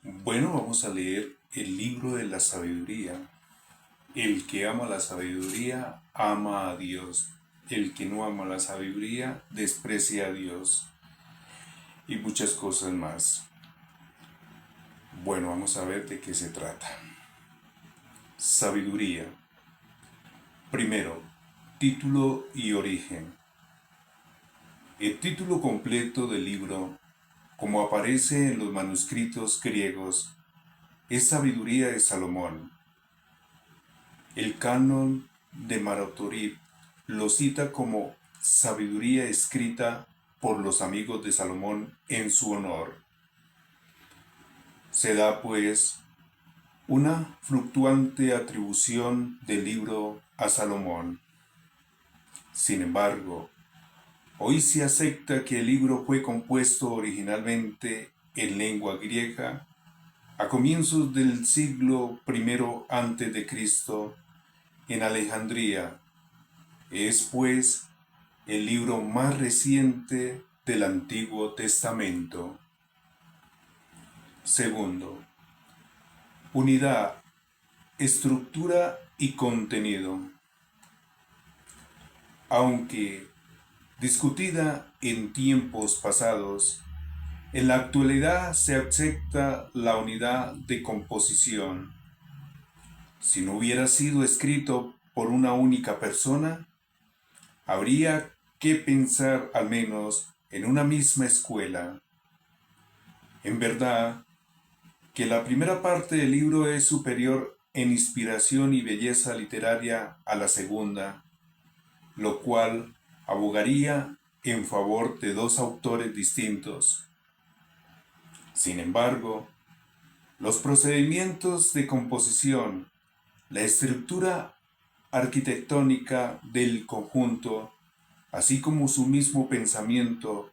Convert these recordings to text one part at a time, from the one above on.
Bueno, vamos a leer el libro de la sabiduría. El que ama la sabiduría ama a Dios. El que no ama la sabiduría desprecia a Dios. Y muchas cosas más. Bueno, vamos a ver de qué se trata. Sabiduría. Primero, título y origen. El título completo del libro, como aparece en los manuscritos griegos, es Sabiduría de Salomón. El canon de Marotorib lo cita como sabiduría escrita por los amigos de Salomón en su honor. Se da, pues, una fluctuante atribución del libro a Salomón. Sin embargo, hoy se acepta que el libro fue compuesto originalmente en lengua griega a comienzos del siglo I antes de Cristo en Alejandría. Es, pues, el libro más reciente del Antiguo Testamento. Segundo, unidad, estructura y contenido. Aunque discutida en tiempos pasados, en la actualidad se acepta la unidad de composición. Si no hubiera sido escrito por una única persona, habría que pensar al menos en una misma escuela. En verdad, que la primera parte del libro es superior en inspiración y belleza literaria a la segunda, lo cual abogaría en favor de dos autores distintos. Sin embargo, los procedimientos de composición, la estructura arquitectónica del conjunto, así como su mismo pensamiento,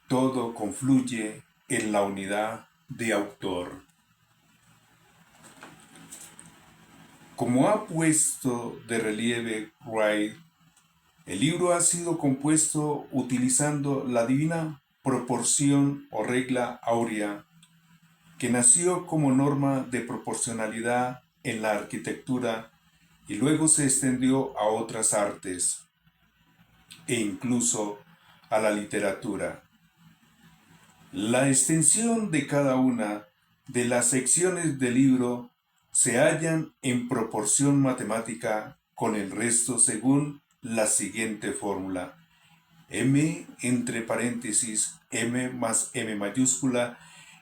todo confluye en la unidad de autor. Como ha puesto de relieve Wright, el libro ha sido compuesto utilizando la divina proporción o regla áurea, que nació como norma de proporcionalidad en la arquitectura y luego se extendió a otras artes e incluso a la literatura. La extensión de cada una de las secciones del libro se hallan en proporción matemática con el resto según la siguiente fórmula: m entre paréntesis m más m mayúscula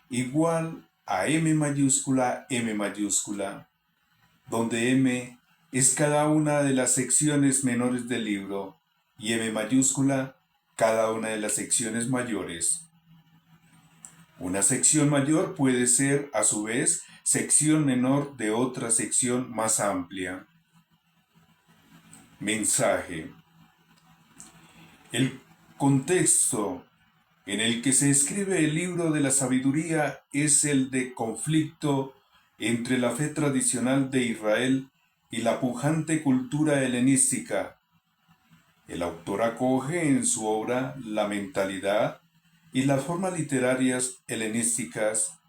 igual a m mayúscula m mayúscula, donde m es cada una de las secciones menores del libro y m mayúscula cada una de las secciones mayores. Una sección mayor puede ser, a su vez, sección menor de otra sección más amplia. Mensaje. El contexto en el que se escribe el libro de la sabiduría es el de conflicto entre la fe tradicional de Israel y la pujante cultura helenística. El autor acoge en su obra la mentalidad y las formas literarias helenísticas,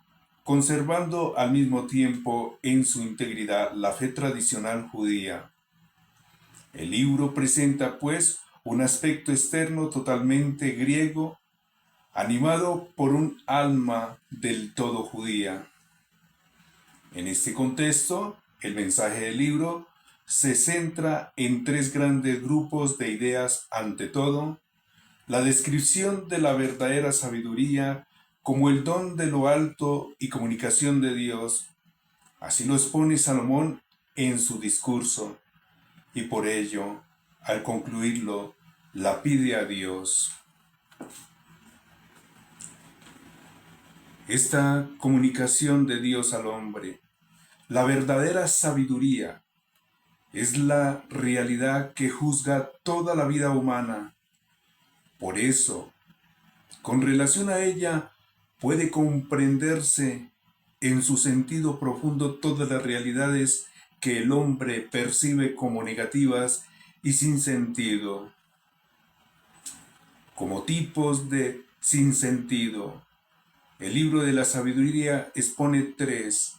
conservando al mismo tiempo en su integridad la fe tradicional judía. El libro presenta, pues, un aspecto externo totalmente griego, animado por un alma del todo judía. En este contexto, el mensaje del libro se centra en tres grandes grupos de ideas. Ante todo, la descripción de la verdadera sabiduría como el don de lo alto y comunicación de Dios. Así lo expone Salomón en su discurso, y por ello, al concluirlo, la pide a Dios. Esta comunicación de Dios al hombre, la verdadera sabiduría, es la realidad que juzga toda la vida humana. Por eso, con relación a ella, puede comprenderse en su sentido profundo todas las realidades que el hombre percibe como negativas y sin sentido, como tipos de sinsentido. El libro de la sabiduría expone tres: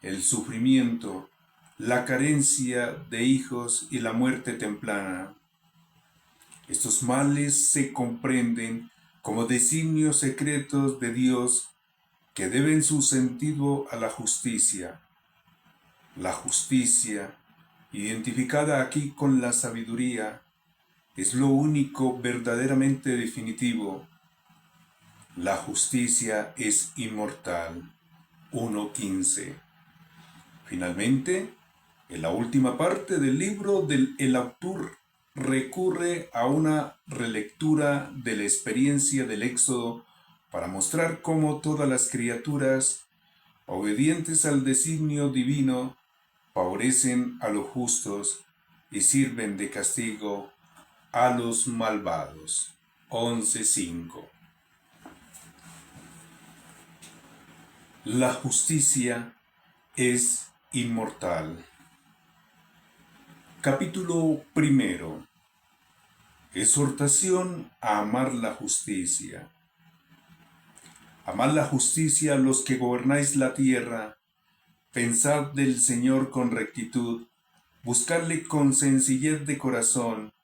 el sufrimiento, la carencia de hijos y la muerte temprana. Estos males se comprenden como designios secretos de Dios que deben su sentido a la justicia. La justicia, identificada aquí con la sabiduría, es lo único verdaderamente definitivo. La justicia es inmortal. 1.15. Finalmente, en la última parte del libro, el autor recurre a una relectura de la experiencia del Éxodo para mostrar cómo todas las criaturas, obedientes al designio divino, favorecen a los justos y sirven de castigo a los malvados. 11.5. La justicia es inmortal. Capítulo primero. Exhortación a amar la justicia. Amad la justicia los que gobernáis la tierra, pensad del Señor con rectitud, buscadle con sencillez de corazón,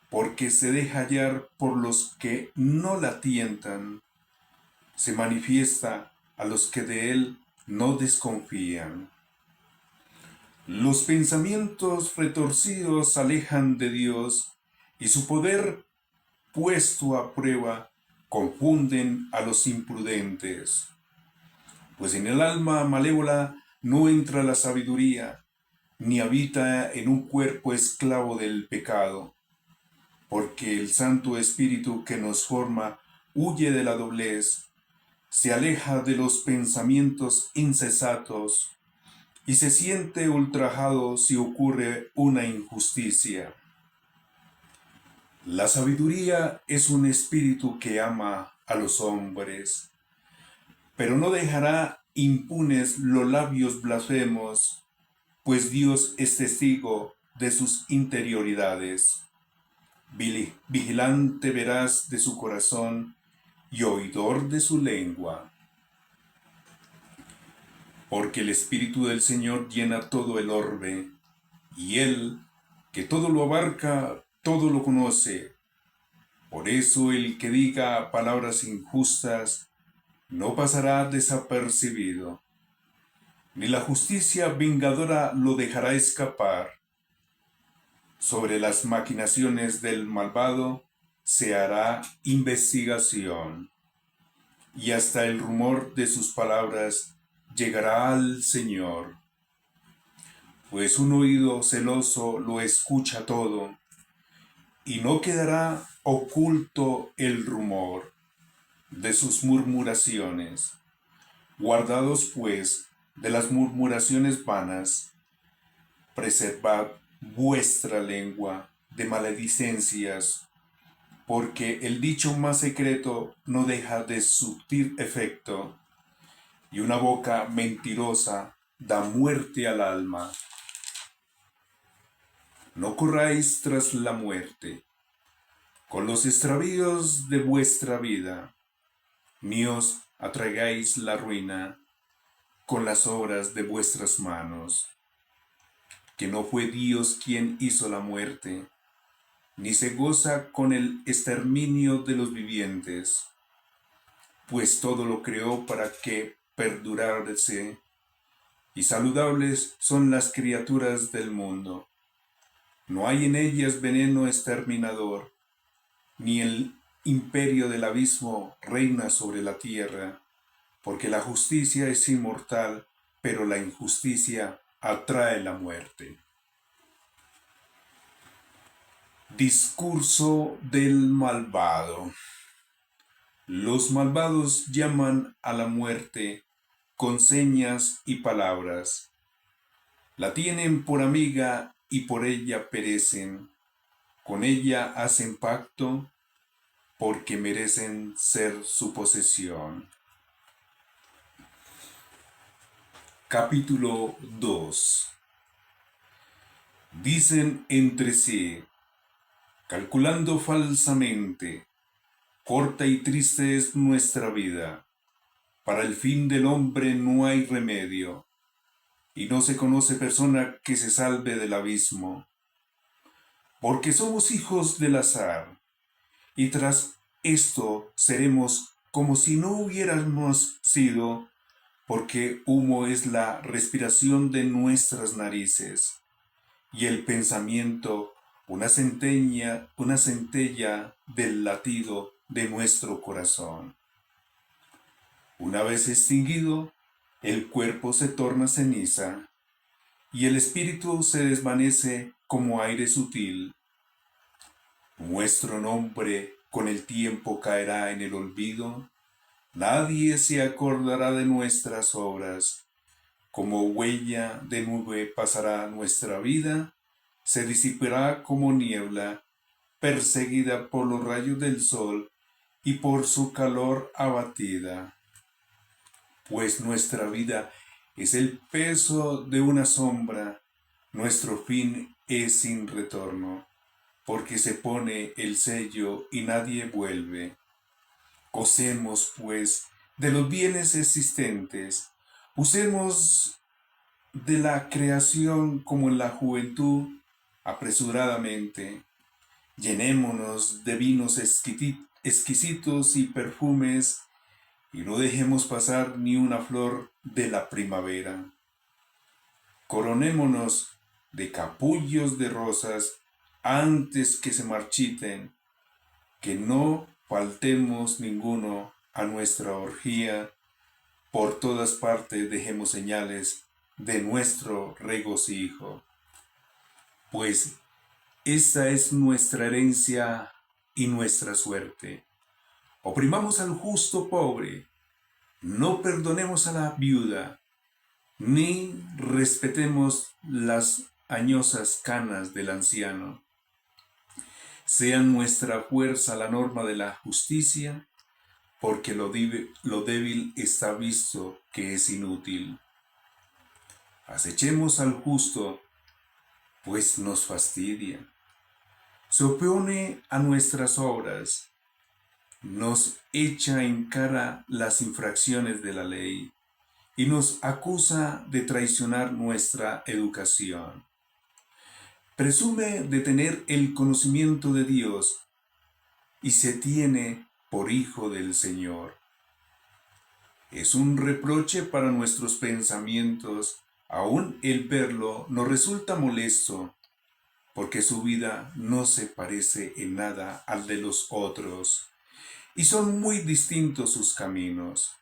porque se deja hallar por los que no la tientan, se manifiesta a los que de él no desconfían. Los pensamientos retorcidos alejan de Dios, y su poder puesto a prueba confunden a los imprudentes. Pues en el alma malévola no entra la sabiduría, ni habita en un cuerpo esclavo del pecado, porque el Santo Espíritu que nos forma huye de la doblez, se aleja de los pensamientos insensatos, y se siente ultrajado si ocurre una injusticia. La sabiduría es un espíritu que ama a los hombres, pero no dejará impunes los labios blasfemos, pues Dios es testigo de sus interioridades. Vigilante veraz de su corazón y oidor de su lengua. Porque el Espíritu del Señor llena todo el orbe, y Él, que todo lo abarca, todo lo conoce. Por eso el que diga palabras injustas no pasará desapercibido, ni la justicia vengadora lo dejará escapar. Sobre las maquinaciones del malvado se hará investigación, y hasta el rumor de sus palabras llegará al Señor. Pues un oído celoso lo escucha todo, y no quedará oculto el rumor de sus murmuraciones. Guardados pues de las murmuraciones vanas, preservad vuestra lengua de maledicencias, porque el dicho más secreto no deja de surtir efecto, y una boca mentirosa da muerte al alma. No corráis tras la muerte, con los extravíos de vuestra vida, ni os atraigáis la ruina con las obras de vuestras manos, que no fue Dios quien hizo la muerte, ni se goza con el exterminio de los vivientes, pues todo lo creó para que perdurase, y saludables son las criaturas del mundo. No hay en ellas veneno exterminador, ni el imperio del abismo reina sobre la tierra, porque la justicia es inmortal, pero la injusticia atrae la muerte. Discurso del malvado. Los malvados llaman a la muerte con señas y palabras. La tienen por amiga y por ella perecen. Con ella hacen pacto porque merecen ser su posesión. Capítulo 2. Dicen entre sí, calculando falsamente, corta y triste es nuestra vida. Para el fin del hombre no hay remedio, y no se conoce persona que se salve del abismo, porque somos hijos del azar, y tras esto seremos como si no hubiéramos sido, porque humo es la respiración de nuestras narices, y el pensamiento una centella del latido de nuestro corazón. Una vez extinguido, el cuerpo se torna ceniza, y el espíritu se desvanece como aire sutil. Nuestro nombre con el tiempo caerá en el olvido, nadie se acordará de nuestras obras. Como huella de nube pasará nuestra vida, se disipará como niebla, perseguida por los rayos del sol y por su calor abatida. Pues nuestra vida es el peso de una sombra, nuestro fin es sin retorno, porque se pone el sello y nadie vuelve. Gocemos, pues, de los bienes existentes, usemos de la creación como en la juventud, apresuradamente, llenémonos de vinos exquisitos y perfumes, y no dejemos pasar ni una flor de la primavera. Coronémonos de capullos de rosas antes que se marchiten, que no faltemos ninguno a nuestra orgía, por todas partes dejemos señales de nuestro regocijo, pues esta es nuestra herencia y nuestra suerte. Oprimamos al justo pobre, no perdonemos a la viuda, ni respetemos las añosas canas del anciano. Sean nuestra fuerza la norma de la justicia, porque lo débil está visto que es inútil. Acechemos al justo, pues nos fastidia. Se opone a nuestras obras, nos echa en cara las infracciones de la ley y nos acusa de traicionar nuestra educación. Presume de tener el conocimiento de Dios y se tiene por hijo del Señor. Es un reproche para nuestros pensamientos, aún el verlo nos resulta molesto, porque su vida no se parece en nada al de los otros, y son muy distintos sus caminos.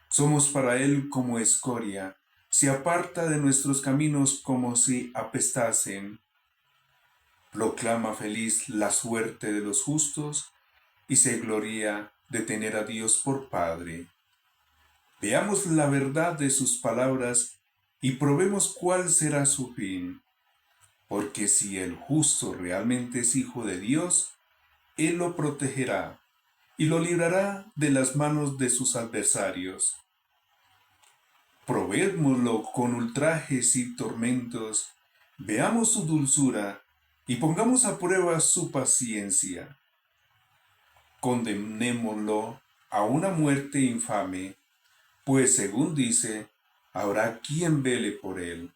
Somos para él como escoria, se aparta de nuestros caminos como si apestasen. Proclama feliz la suerte de los justos y se gloria de tener a Dios por Padre. Veamos la verdad de sus palabras y probemos cuál será su fin. Porque si el justo realmente es hijo de Dios, Él lo protegerá y lo librará de las manos de sus adversarios. Probémoslo con ultrajes y tormentos, veamos su dulzura y pongamos a prueba su paciencia. Condenémoslo a una muerte infame, pues según dice, habrá quien vele por él.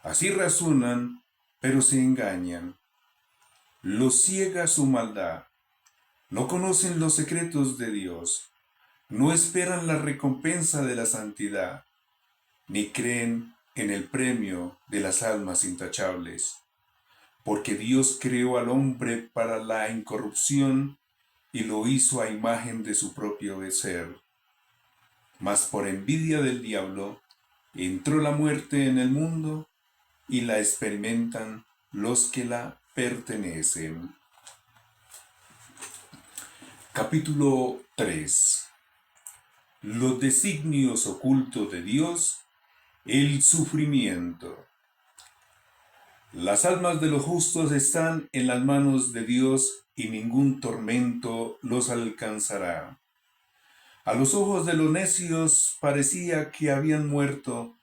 Así razonan, pero se engañan. Los ciega su maldad. No conocen los secretos de Dios. No esperan la recompensa de la santidad, ni creen en el premio de las almas intachables. Porque Dios creó al hombre para la incorrupción y lo hizo a imagen de su propio ser. Mas por envidia del diablo, entró la muerte en el mundo y la experimentan los que la pertenecen. Capítulo 3. Los designios ocultos de Dios, el sufrimiento. Las almas de los justos están en las manos de Dios y ningún tormento los alcanzará. A los ojos de los necios parecía que habían muerto,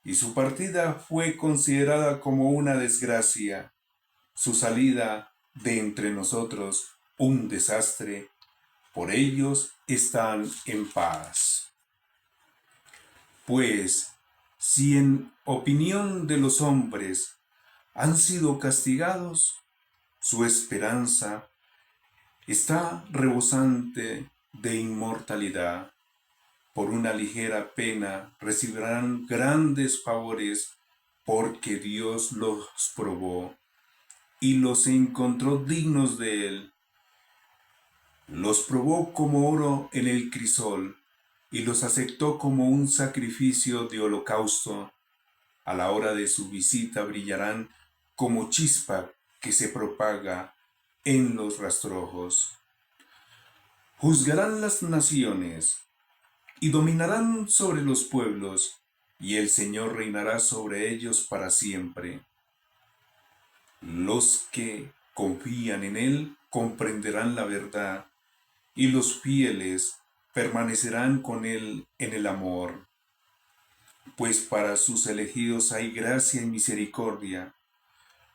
y su partida fue considerada como una desgracia, su salida de entre nosotros un desastre. Por ellos están en paz. Pues, si en opinión de los hombres han sido castigados, su esperanza está rebosante de inmortalidad. Por una ligera pena recibirán grandes favores porque Dios los probó y los encontró dignos de él. Los probó como oro en el crisol y los aceptó como un sacrificio de holocausto. A la hora de su visita brillarán como chispa que se propaga en los rastrojos. Juzgarán las naciones y dominarán sobre los pueblos, y el Señor reinará sobre ellos para siempre. Los que confían en Él comprenderán la verdad, y los fieles permanecerán con Él en el amor. Pues para sus elegidos hay gracia y misericordia.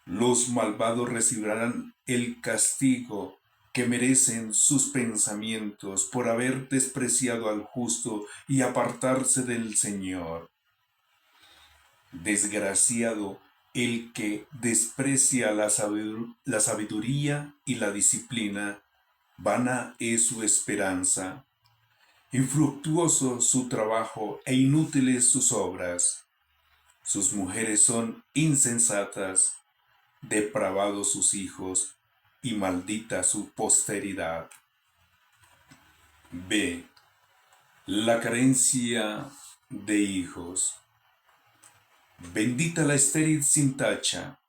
Los malvados recibirán el castigo que merecen sus pensamientos por haber despreciado al justo y apartarse del Señor. Desgraciado el que desprecia la sabiduría y la disciplina, vana es su esperanza, infructuoso su trabajo e inútiles sus obras. Sus mujeres son insensatas, depravados sus hijos, y maldita su posteridad. B. La carencia de hijos. Bendita la estéril sin tacha,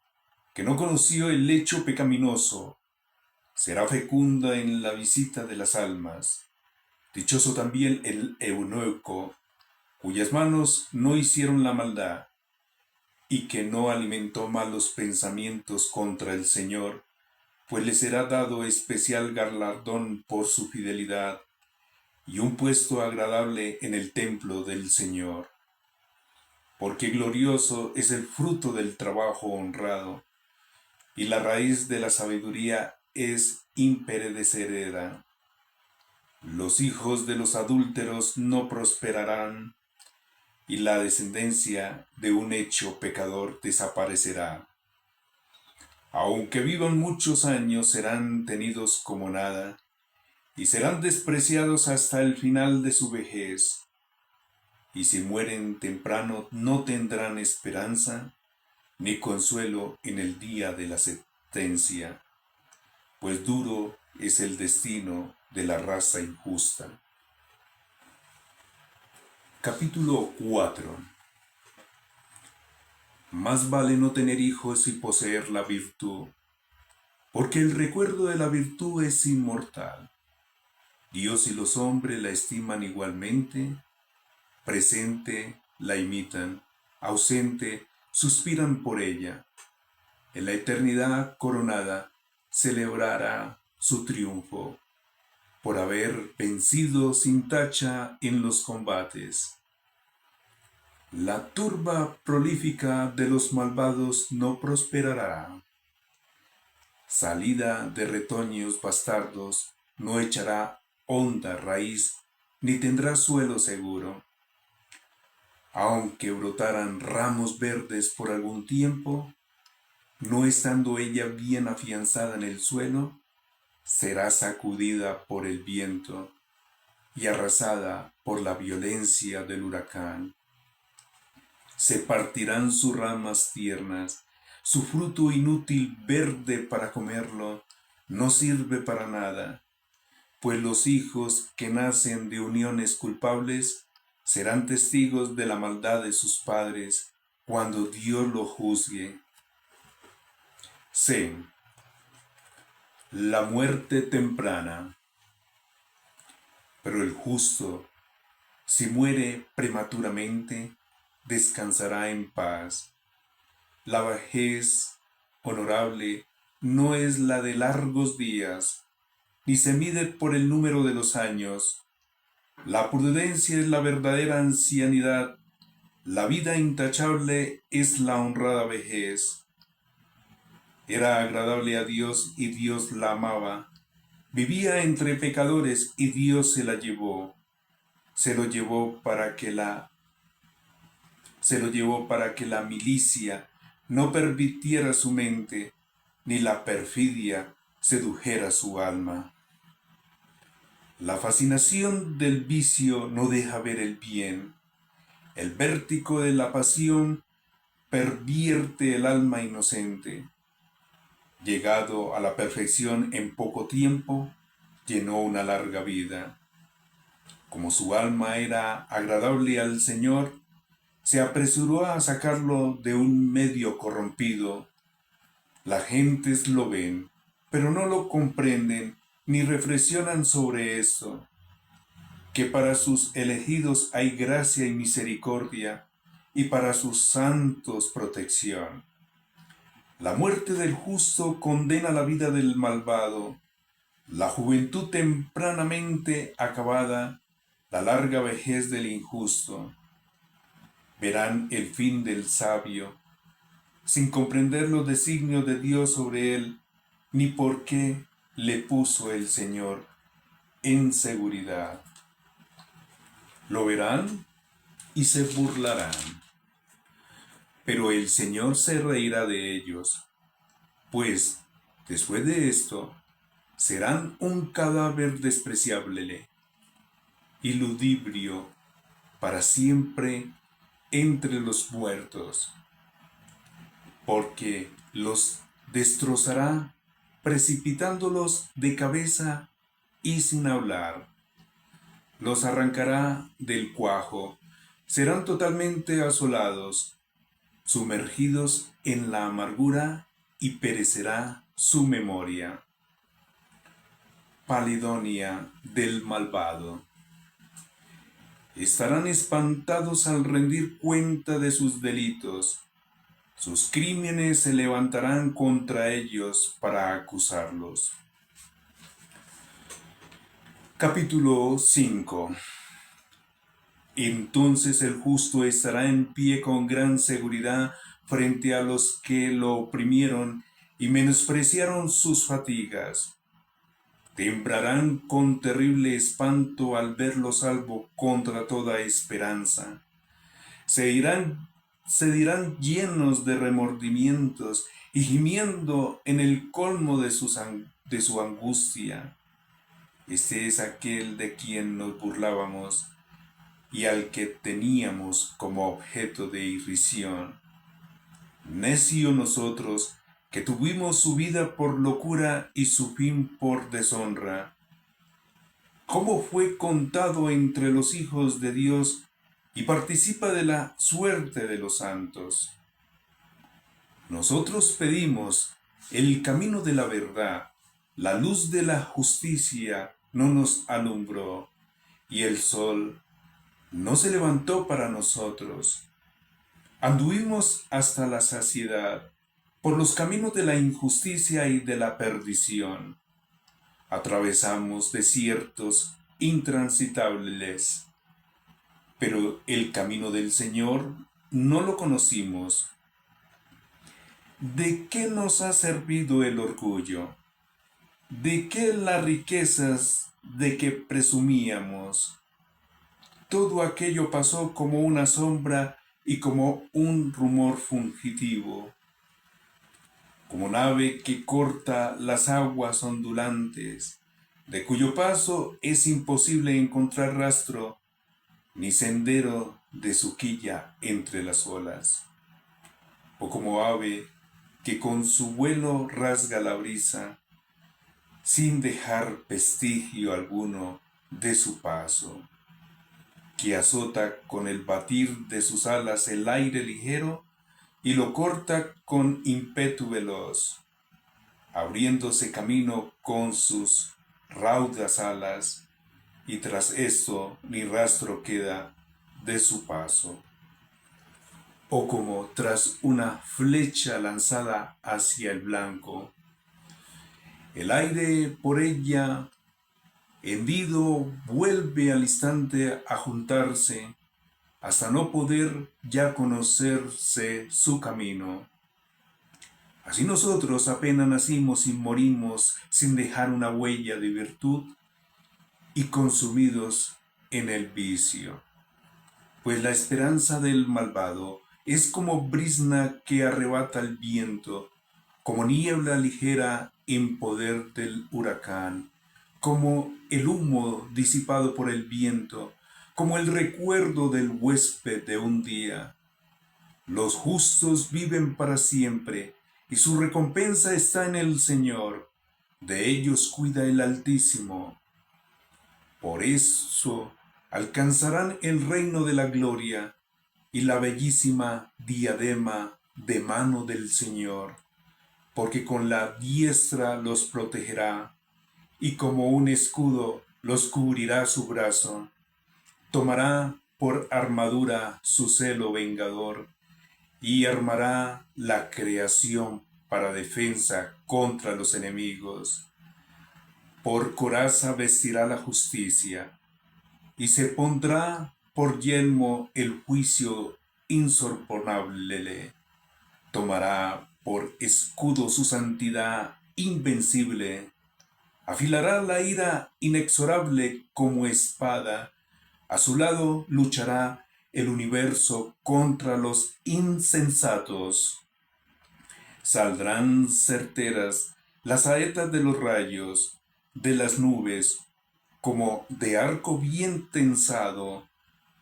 que no conoció el lecho pecaminoso, será fecunda en la visita de las almas. Dichoso también el eunuco, cuyas manos no hicieron la maldad, y que no alimentó malos pensamientos contra el Señor, pues le será dado especial galardón por su fidelidad, y un puesto agradable en el templo del Señor. Porque glorioso es el fruto del trabajo honrado, y la raíz de la sabiduría es imperecedera. Los hijos de los adúlteros no prosperarán, y la descendencia de un hecho pecador desaparecerá. Aunque vivan muchos años, serán tenidos como nada, y serán despreciados hasta el final de su vejez. Y si mueren temprano, no tendrán esperanza, ni consuelo en el día de la sentencia, pues duro es el destino de la raza injusta. Capítulo 4. Más vale no tener hijos y poseer la virtud, porque el recuerdo de la virtud es inmortal. Dios y los hombres la estiman igualmente, presente la imitan, ausente suspiran por ella. En la eternidad coronada celebrará su triunfo, por haber vencido sin tacha en los combates. La turba prolífica de los malvados no prosperará. Salida de retoños bastardos no echará honda raíz, ni tendrá suelo seguro. Aunque brotaran ramos verdes por algún tiempo, no estando ella bien afianzada en el suelo, será sacudida por el viento y arrasada por la violencia del huracán. Se partirán sus ramas tiernas, su fruto inútil verde para comerlo, no sirve para nada, pues los hijos que nacen de uniones culpables serán testigos de la maldad de sus padres cuando Dios lo juzgue. C. La muerte temprana. Pero el justo, si muere prematuramente, descansará en paz. La vejez honorable no es la de largos días, ni se mide por el número de los años. La prudencia es la verdadera ancianidad, la vida intachable es la honrada vejez. Era agradable a Dios y Dios la amaba. Vivía entre pecadores y Dios se la llevó. Se lo llevó para que la se lo llevó para que la milicia no pervirtiera su mente, ni la perfidia sedujera su alma. La fascinación del vicio no deja ver el bien. El vértigo de la pasión pervierte el alma inocente. Llegado a la perfección en poco tiempo, llenó una larga vida. Como su alma era agradable al Señor, se apresuró a sacarlo de un medio corrompido. Las gentes lo ven, pero no lo comprenden ni reflexionan sobre esto, que para sus elegidos hay gracia y misericordia, y para sus santos protección. La muerte del justo condena la vida del malvado, la juventud tempranamente acabada, la larga vejez del injusto. Verán el fin del sabio, sin comprender los designios de Dios sobre él, ni por qué le puso el Señor en seguridad. Lo verán y se burlarán, pero el Señor se reirá de ellos, pues después de esto serán un cadáver despreciable y ludibrio para siempre entre los muertos, porque los destrozará precipitándolos de cabeza y sin hablar. Los arrancará del cuajo, serán totalmente asolados, sumergidos en la amargura y perecerá su memoria. Palidonia del malvado. Estarán espantados al rendir cuenta de sus delitos. Sus crímenes se levantarán contra ellos para acusarlos. Capítulo 5. Entonces el justo estará en pie con gran seguridad frente a los que lo oprimieron y menospreciaron sus fatigas. Temblarán con terrible espanto al verlo salvo contra toda esperanza. Se dirán llenos de remordimientos y gimiendo en el colmo de su angustia. Este es aquel de quien nos burlábamos y al que teníamos como objeto de irrisión. Necio nosotros, que tuvimos su vida por locura y su fin por deshonra. ¿Cómo fue contado entre los hijos de Dios y participa de la suerte de los santos? Nosotros pedimos el camino de la verdad, la luz de la justicia no nos alumbró, y el sol no se levantó para nosotros. Anduvimos hasta la saciedad por los caminos de la injusticia y de la perdición. Atravesamos desiertos intransitables, pero el camino del Señor no lo conocimos. ¿De qué nos ha servido el orgullo? ¿De qué las riquezas de que presumíamos? Todo aquello pasó como una sombra y como un rumor fugitivo, como nave que corta las aguas ondulantes, de cuyo paso es imposible encontrar rastro ni sendero de su quilla entre las olas, o como ave que con su vuelo rasga la brisa, sin dejar vestigio alguno de su paso, que azota con el batir de sus alas el aire ligero y lo corta con ímpetu veloz, abriéndose camino con sus raudas alas, y tras esto ni rastro queda de su paso. O como tras una flecha lanzada hacia el blanco, el aire por ella hendido vuelve al instante a juntarse, hasta no poder ya conocerse su camino. Así nosotros apenas nacimos y morimos sin dejar una huella de virtud y consumidos en el vicio. pues la esperanza del malvado es como brizna que arrebata el viento, como niebla ligera en poder del huracán, como el humo disipado por el viento, como el recuerdo del huésped de un día. Los justos viven para siempre, y su recompensa está en el Señor. De ellos cuida el Altísimo. Por eso alcanzarán el reino de la gloria y la bellísima diadema de mano del Señor, porque con la diestra los protegerá, y como un escudo los cubrirá su brazo. Tomará por armadura su celo vengador, y armará la creación para defensa contra los enemigos. Por coraza vestirá la justicia, y se pondrá por yelmo el juicio insorporable. Tomará por escudo su santidad invencible. Afilará la ira inexorable como espada. A su lado luchará el universo contra los insensatos. Saldrán certeras las saetas de los rayos, de las nubes, como de arco bien tensado,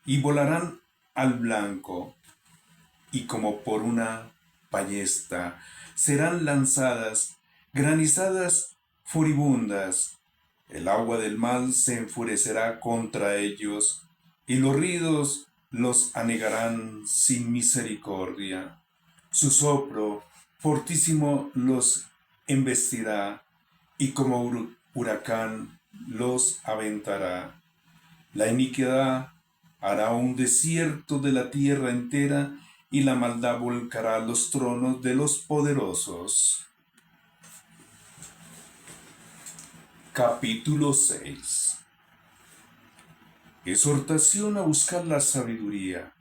y volarán al blanco, y como por una ballesta serán lanzadas, granizadas furibundas. El agua del mal se enfurecerá contra ellos, y los ríos los anegarán sin misericordia. Su soplo fortísimo los embestirá, y como huracán los aventará. La iniquidad hará un desierto de la tierra entera, y la maldad volcará los tronos de los poderosos. Capítulo 6. Exhortación a buscar la sabiduría.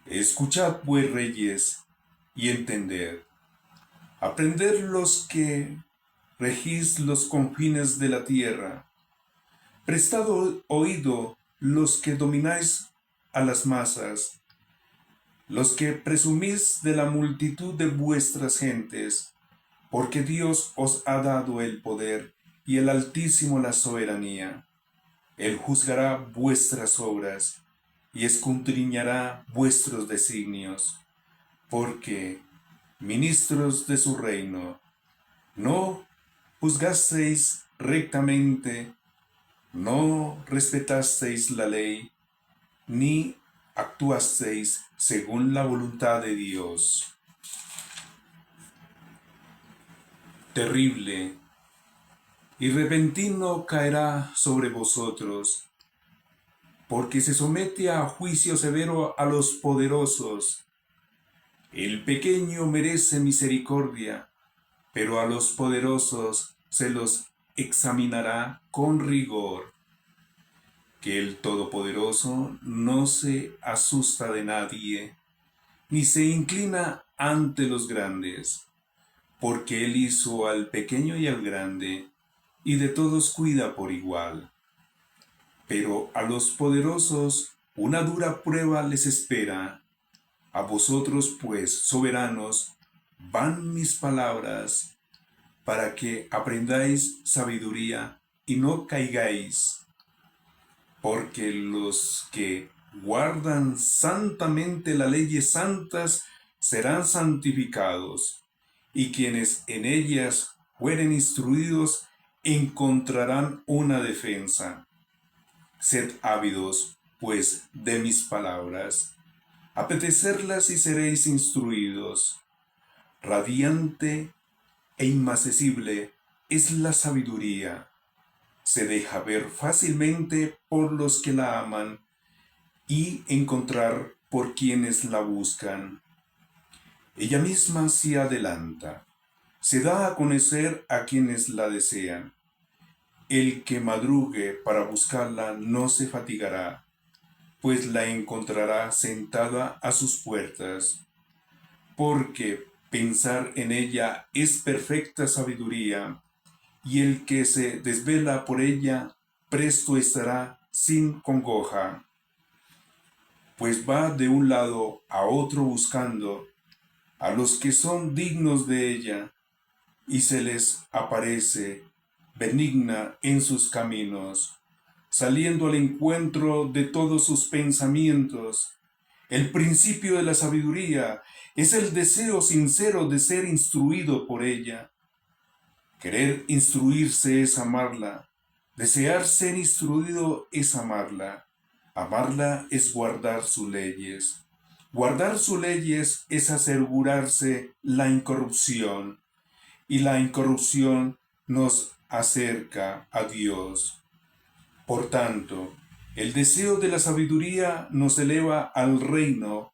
Escuchad, pues, reyes, y entended. Aprended los que regís los confines de la tierra. Prestad oído los que domináis a las masas, los que presumís de la multitud de vuestras gentes, porque Dios os ha dado el poder y el Altísimo la soberanía. Él juzgará vuestras obras y escudriñará vuestros designios, porque, ministros de su reino, no juzgasteis rectamente, no respetasteis la ley, ni actuasteis según la voluntad de Dios. Terrible y repentino caerá sobre vosotros, porque se somete a juicio severo a los poderosos. El pequeño merece misericordia, pero a los poderosos se los examinará con rigor. Que el Todopoderoso no se asusta de nadie, ni se inclina ante los grandes, porque Él hizo al pequeño y al grande, y de todos cuida por igual. Pero a los poderosos una dura prueba les espera. A vosotros, pues, soberanos, van mis palabras, para que aprendáis sabiduría y no caigáis. Porque los que guardan santamente las leyes santas serán santificados, y quienes en ellas fueren instruidos encontrarán una defensa. Sed ávidos, pues, de mis palabras, apetecerlas y seréis instruidos. Radiante e inmarcesible es la sabiduría. Se deja ver fácilmente por los que la aman y encontrar por quienes la buscan. Ella misma se adelanta, se da a conocer a quienes la desean. El que madrugue para buscarla no se fatigará, pues la encontrará sentada a sus puertas. Porque pensar en ella es perfecta sabiduría, y el que se desvela por ella presto estará sin congoja. pues va de un lado a otro buscando a los que son dignos de ella, y se les aparece benigna en sus caminos, saliendo al encuentro de todos sus pensamientos. El principio de la sabiduría es el deseo sincero de ser instruido por ella. Querer instruirse es amarla. Desear ser instruido es amarla. Amarla es guardar sus leyes. Guardar sus leyes es asegurarse la incorrupción, y la incorrupción nos acerca a Dios. Por tanto, el deseo de la sabiduría nos eleva al reino.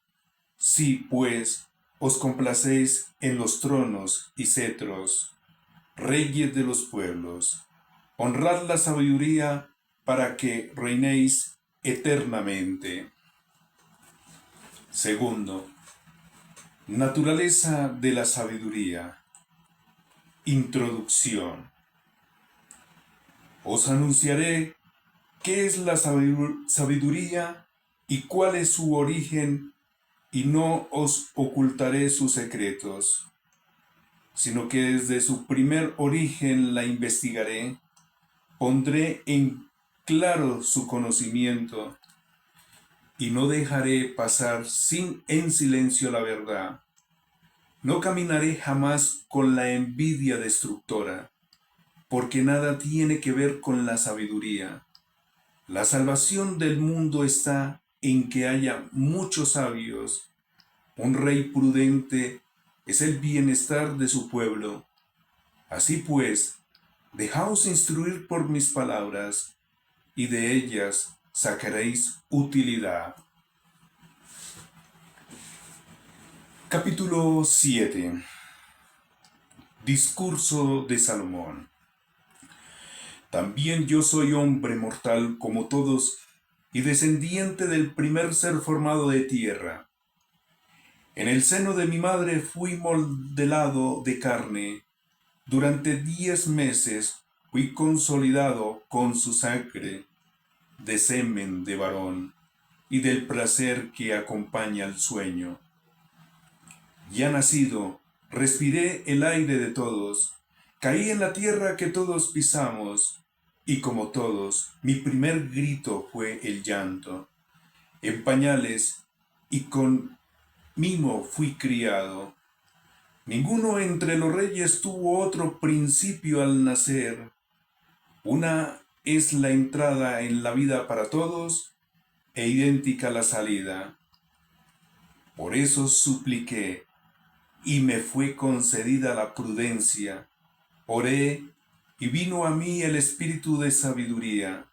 Si, pues, os complacéis en los tronos y cetros, reyes de los pueblos, honrad la sabiduría para que reinéis eternamente. Segundo, naturaleza de la sabiduría. Introducción. Os anunciaré qué es la sabiduría y cuál es su origen, y no os ocultaré sus secretos, sino que desde su primer origen la investigaré, pondré en claro su conocimiento, y no dejaré pasar en silencio la verdad. No caminaré jamás con la envidia destructora, porque nada tiene que ver con la sabiduría. La salvación del mundo está en que haya muchos sabios. Un rey prudente es el bienestar de su pueblo. Así pues, dejaos instruir por mis palabras, y de ellas sacaréis utilidad. Capítulo 7. Discurso de Salomón. También yo soy hombre mortal como todos, y descendiente del primer ser formado de tierra. En el seno de mi madre fui modelado de carne. Durante 10 meses fui consolidado con su sangre, de semen de varón, y del placer que acompaña al sueño. Ya nacido, respiré el aire de todos, caí en la tierra que todos pisamos, y como todos, mi primer grito fue el llanto. En pañales y con mimo fui criado. Ninguno entre los reyes tuvo otro principio al nacer. Una es la entrada en la vida para todos, e idéntica la salida. Por eso supliqué, y me fue concedida la prudencia. Oré, y vino a mí el espíritu de sabiduría.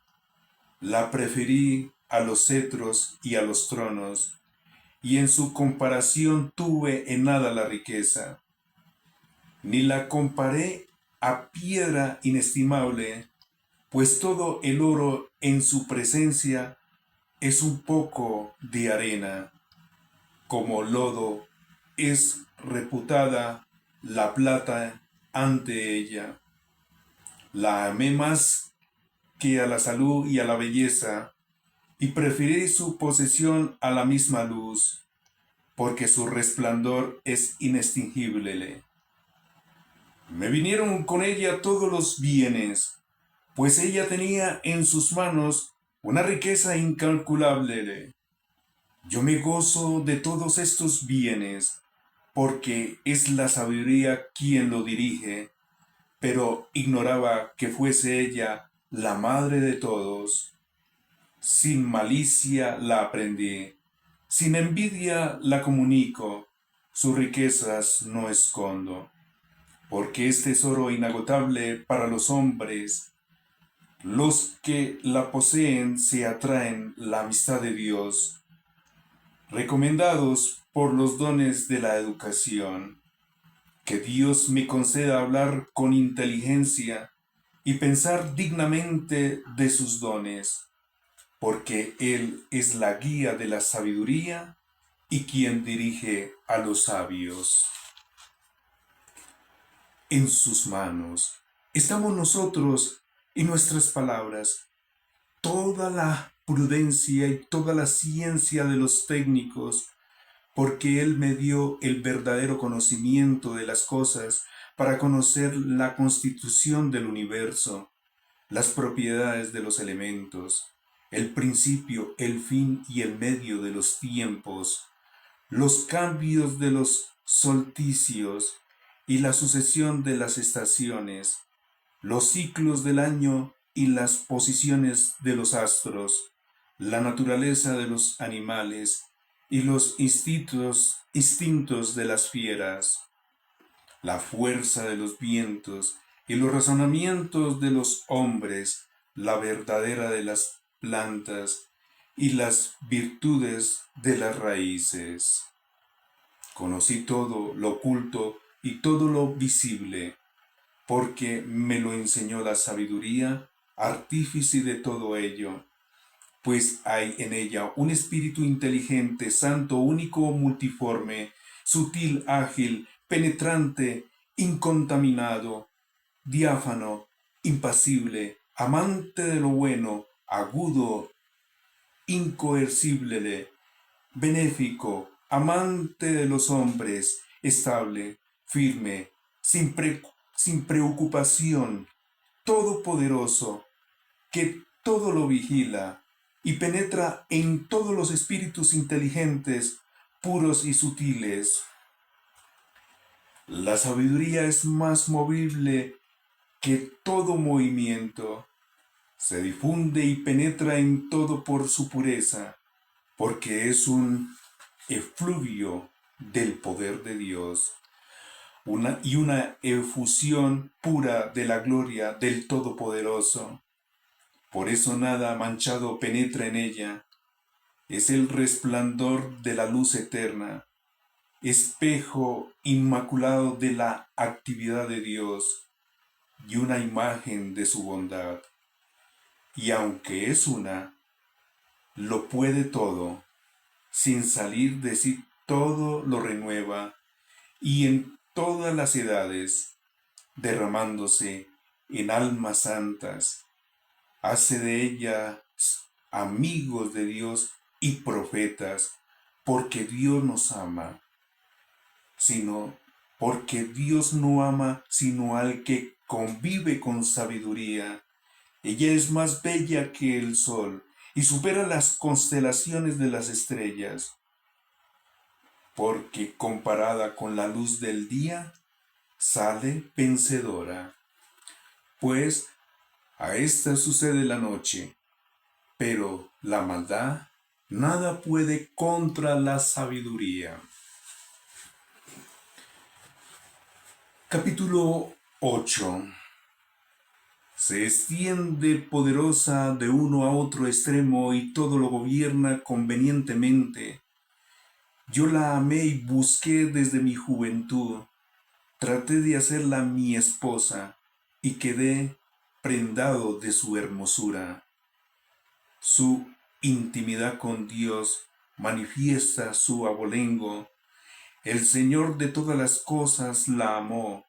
La preferí a los cetros y a los tronos, y en su comparación tuve en nada la riqueza. Ni la comparé a piedra inestimable, pues todo el oro en su presencia es un poco de arena. Como lodo es reputada la plata ante ella. La amé más que a la salud y a la belleza, y preferí su posesión a la misma luz, porque su resplandor es inextinguible. Me vinieron con ella todos los bienes, pues ella tenía en sus manos una riqueza incalculable. Yo me gozo de todos estos bienes, porque es la sabiduría quien lo dirige, pero ignoraba que fuese ella la madre de todos. Sin malicia la aprendí, sin envidia la comunico, sus riquezas no escondo, porque es tesoro inagotable para los hombres. Los que la poseen se atraen la amistad de Dios, recomendados por los dones de la educación. Que Dios me conceda hablar con inteligencia y pensar dignamente de sus dones, porque Él es la guía de la sabiduría y quien dirige a los sabios. En sus manos estamos nosotros y nuestras palabras. Toda la prudencia y toda la ciencia de los técnicos, porque Él me dio el verdadero conocimiento de las cosas para conocer la constitución del universo, las propiedades de los elementos, el principio, el fin y el medio de los tiempos, los cambios de los solsticios y la sucesión de las estaciones, los ciclos del año y las posiciones de los astros, la naturaleza de los animales y los instintos de las fieras, la fuerza de los vientos y los razonamientos de los hombres, la verdadera de las plantas y las virtudes de las raíces. Conocí todo lo oculto y todo lo visible, porque me lo enseñó la sabiduría, artífice de todo ello, pues hay en ella un espíritu inteligente, santo, único, multiforme, sutil, ágil, penetrante, incontaminado, diáfano, impasible, amante de lo bueno, agudo, incoercible, benéfico, amante de los hombres, estable, firme, sin preocupación, todopoderoso, que todo lo vigila y penetra en todos los espíritus inteligentes, puros y sutiles. La sabiduría es más movible que todo movimiento, se difunde y penetra en todo por su pureza, porque es un efluvio del poder de Dios, una efusión pura de la gloria del Todopoderoso. Por eso nada manchado penetra en ella. Es el resplandor de la luz eterna, espejo inmaculado de la actividad de Dios y una imagen de su bondad. Y aunque es una, lo puede todo, sin salir de sí todo lo renueva, y en todas las edades, derramándose en almas santas, hace de ellas amigos de Dios y profetas, porque Dios nos ama, sino porque Dios no ama sino al que convive con sabiduría. Ella es más bella que el sol y supera las constelaciones de las estrellas, porque comparada con la luz del día, sale vencedora. Pues a esta sucede la noche, pero la maldad nada puede contra la sabiduría. Capítulo 8. Se extiende poderosa de uno a otro extremo y todo lo gobierna convenientemente. Yo la amé y busqué desde mi juventud. Traté de hacerla mi esposa y quedé prendado de su hermosura. Su intimidad con Dios manifiesta su abolengo. El Señor de todas las cosas la amó.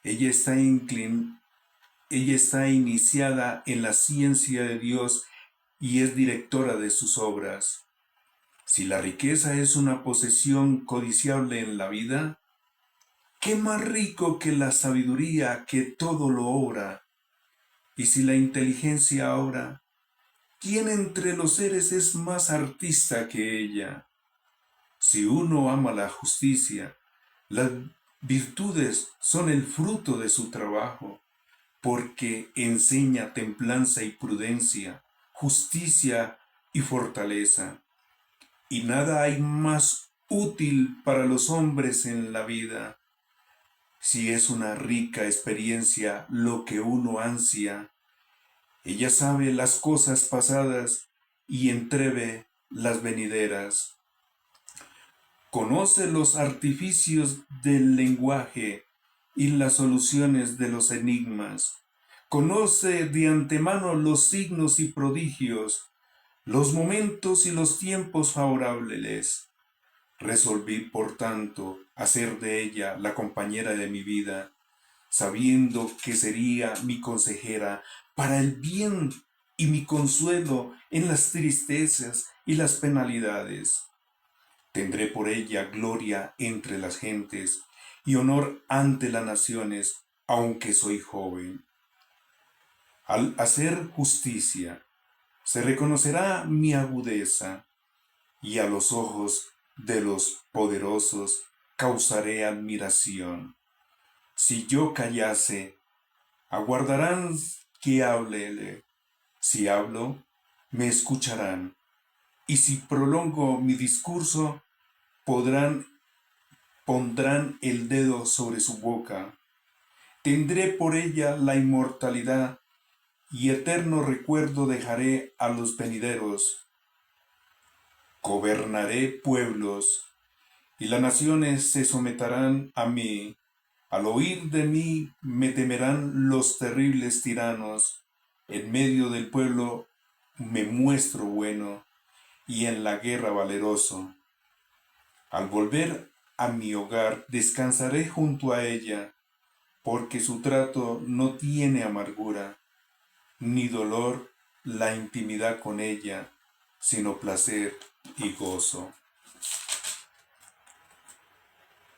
Ella está iniciada en la ciencia de Dios y es directora de sus obras. Si la riqueza es una posesión codiciable en la vida, ¿qué más rico que la sabiduría que todo lo obra? Y si la inteligencia obra, ¿quién entre los seres es más artista que ella? Si uno ama la justicia, las virtudes son el fruto de su trabajo, porque enseña templanza y prudencia, justicia y fortaleza. Y nada hay más útil para los hombres en la vida. Si es una rica experiencia lo que uno ansia, ella sabe las cosas pasadas y entrevé las venideras. Conoce los artificios del lenguaje y las soluciones de los enigmas. Conoce de antemano los signos y prodigios, los momentos y los tiempos favorables. Resolví, por tanto, hacer de ella la compañera de mi vida, sabiendo que sería mi consejera para el bien y mi consuelo en las tristezas y las penalidades. Tendré por ella gloria entre las gentes y honor ante las naciones, aunque soy joven. Al hacer justicia, se reconocerá mi agudeza, y a los ojos de los poderosos causaré admiración. Si yo callase, aguardarán que hable. Si hablo, me escucharán. Y si prolongo mi discurso, pondrán el dedo sobre su boca. Tendré por ella la inmortalidad, y eterno recuerdo dejaré a los venideros. Gobernaré pueblos, y las naciones se someterán a mí. Al oír de mí me temerán los terribles tiranos. En medio del pueblo me muestro bueno, y en la guerra valeroso. Al volver a mi hogar descansaré junto a ella, porque su trato no tiene amargura, ni dolor la intimidad con ella, sino placer y gozo.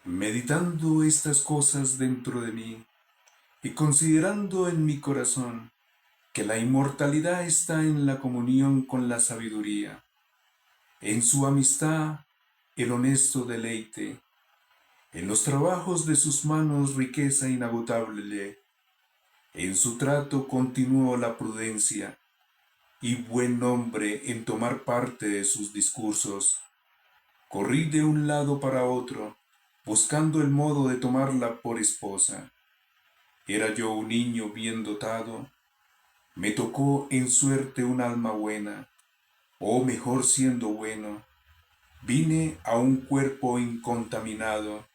Meditando estas cosas dentro de mí, y considerando en mi corazón que la inmortalidad está en la comunión con la sabiduría, en su amistad el honesto deleite, en los trabajos de sus manos riqueza inagotable, en su trato continuo la prudencia, y buen nombre en tomar parte de sus discursos. Corrí de un lado para otro, buscando el modo de tomarla por esposa. Era yo un niño bien dotado, me tocó en suerte un alma buena, o mejor siendo bueno, vine a un cuerpo incontaminado,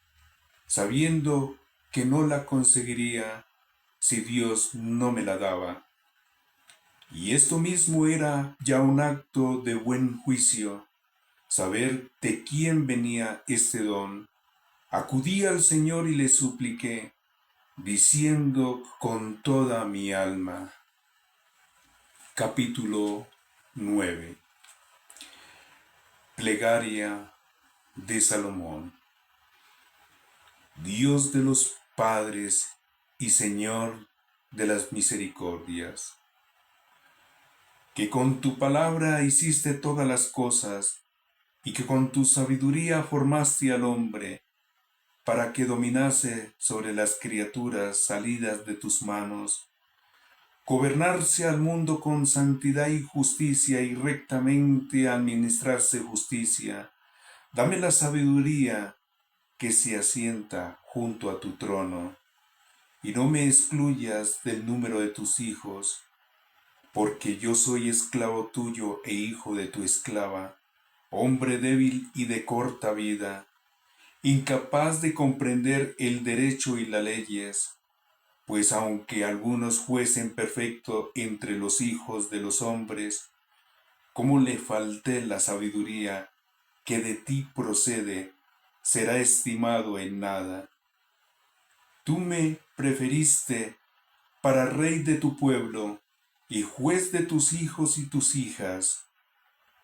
sabiendo que no la conseguiría si Dios no me la daba. Y esto mismo era ya un acto de buen juicio, saber de quién venía este don. Acudí al Señor y le supliqué, diciendo con toda mi alma. Capítulo 9. Plegaria de Salomón. Dios de los padres y Señor de las misericordias, que con tu palabra hiciste todas las cosas, y que con tu sabiduría formaste al hombre, para que dominase sobre las criaturas salidas de tus manos, gobernarse al mundo con santidad y justicia, y rectamente administrarse justicia. Dame la sabiduría que se asienta junto a tu trono, y no me excluyas del número de tus hijos, porque yo soy esclavo tuyo e hijo de tu esclava, hombre débil y de corta vida, incapaz de comprender el derecho y las leyes, pues aunque algunos fuesen perfectos entre los hijos de los hombres, como le falté la sabiduría que de ti procede, será estimado en nada. Tú me preferiste para rey de tu pueblo y juez de tus hijos y tus hijas.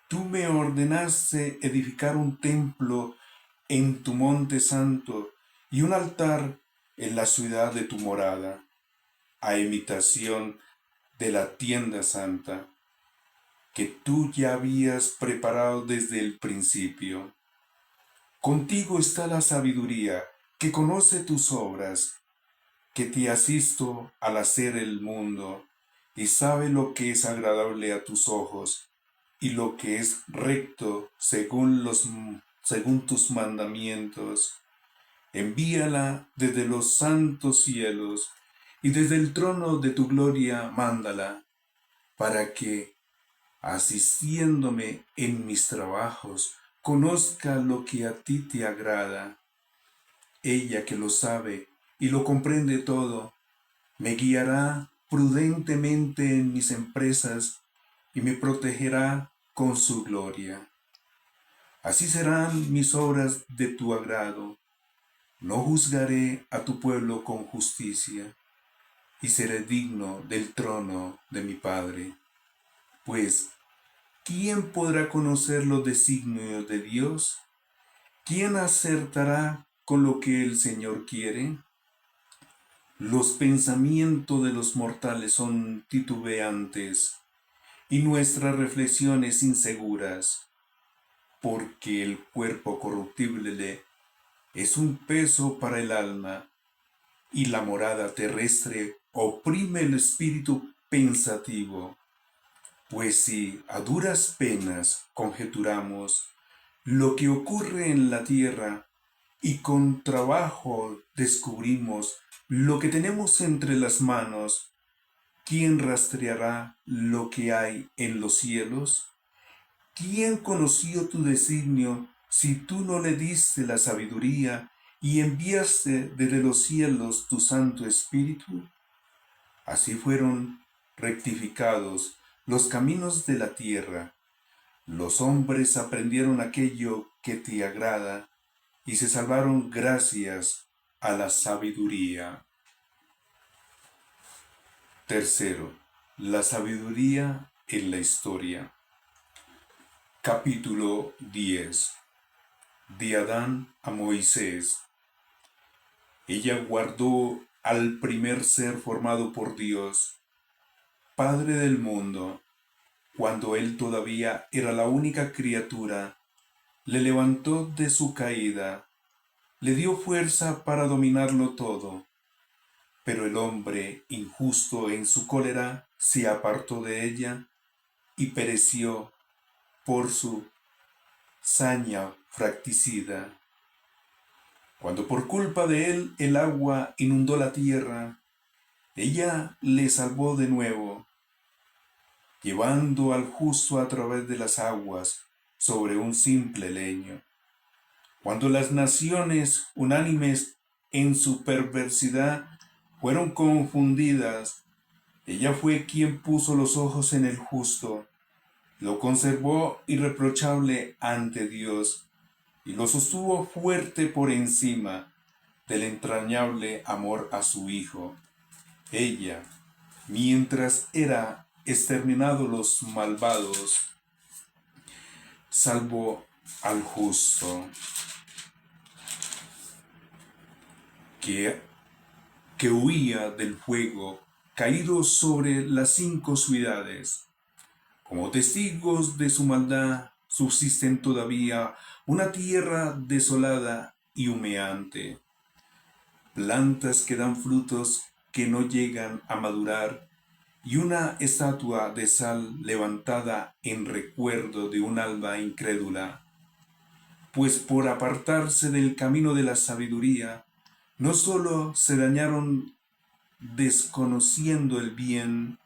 Tú me ordenaste edificar un templo en tu monte santo y un altar en la ciudad de tu morada, a imitación de la tienda santa, que tú ya habías preparado desde el principio. Contigo está la sabiduría, que conoce tus obras, que te asisto al hacer el mundo, y sabe lo que es agradable a tus ojos, y lo que es recto según tus mandamientos. Envíala desde los santos cielos, y desde el trono de tu gloria mándala, para que, asistiéndome en mis trabajos, conozca lo que a ti te agrada. Ella que lo sabe y lo comprende todo, me guiará prudentemente en mis empresas y me protegerá con su gloria. Así serán mis obras de tu agrado. No juzgaré a tu pueblo con justicia, y seré digno del trono de mi Padre. Pues, ¿quién podrá conocer los designios de Dios? ¿Quién acertará con lo que el Señor quiere? Los pensamientos de los mortales son titubeantes y nuestras reflexiones inseguras, porque el cuerpo corruptible es un peso para el alma y la morada terrestre oprime el espíritu pensativo. Pues si a duras penas conjeturamos lo que ocurre en la tierra y con trabajo descubrimos lo que tenemos entre las manos, ¿quién rastreará lo que hay en los cielos? ¿Quién conoció tu designio si tú no le diste la sabiduría y enviaste desde los cielos tu Santo Espíritu? Así fueron rectificados los caminos de la tierra. Los hombres aprendieron aquello que te agrada y se salvaron gracias a la sabiduría. Tercero, la sabiduría en la historia. Capítulo 10. De Adán a Moisés. Ella guardó al primer ser formado por Dios, Padre del mundo, cuando él todavía era la única criatura, le levantó de su caída, le dio fuerza para dominarlo todo. Pero el hombre injusto en su cólera se apartó de ella y pereció por su saña fracticida. Cuando por culpa de él el agua inundó la tierra, ella le salvó de nuevo, llevando al justo a través de las aguas sobre un simple leño. Cuando las naciones unánimes en su perversidad fueron confundidas, ella fue quien puso los ojos en el justo, lo conservó irreprochable ante Dios y lo sostuvo fuerte por encima del entrañable amor a su Hijo. Ella, mientras era exterminados los malvados, salvó al justo, que, que huía del fuego caído sobre las 5 ciudades. Como testigos de su maldad subsisten todavía una tierra desolada y humeante, plantas que dan frutos que no llegan a madurar, y una estatua de sal levantada en recuerdo de un alma incrédula. Pues por apartarse del camino de la sabiduría, no sólo se dañaron desconociendo el bien,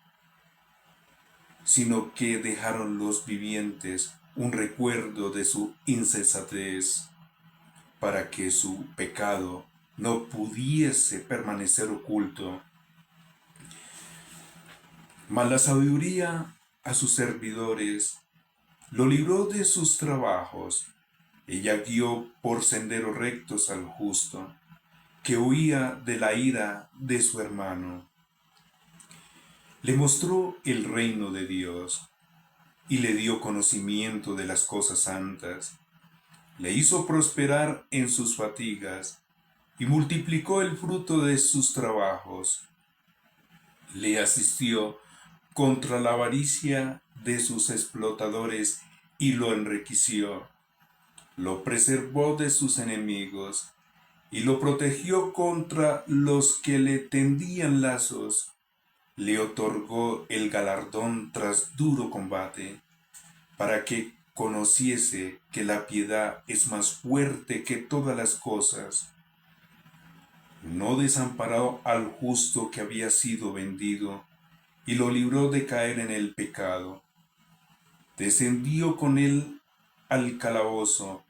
sino que dejaron los vivientes un recuerdo de su insensatez, para que su pecado no pudiese permanecer oculto. Mas la sabiduría a sus servidores lo libró de sus trabajos. Ella guió por senderos rectos al justo, que huía de la ira de su hermano. Le mostró el reino de Dios y le dio conocimiento de las cosas santas. Le hizo prosperar en sus fatigas y multiplicó el fruto de sus trabajos. Le asistió contra la avaricia de sus explotadores y lo enriqueció. Lo preservó de sus enemigos y lo protegió contra los que le tendían lazos. Le otorgó el galardón tras duro combate, para que conociese que la piedad es más fuerte que todas las cosas. No desamparó al justo que había sido vendido, y lo libró de caer en el pecado. Descendió con él al calabozo,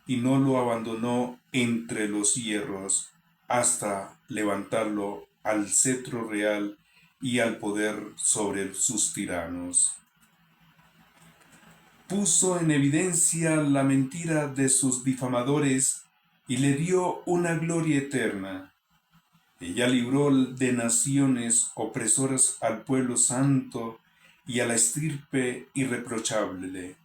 y no lo abandonó entre los hierros, hasta levantarlo al cetro real y al poder sobre sus tiranos. Puso en evidencia la mentira de sus difamadores y le dio una gloria eterna. Ella libró de naciones opresoras al pueblo santo y a la estirpe irreprochable.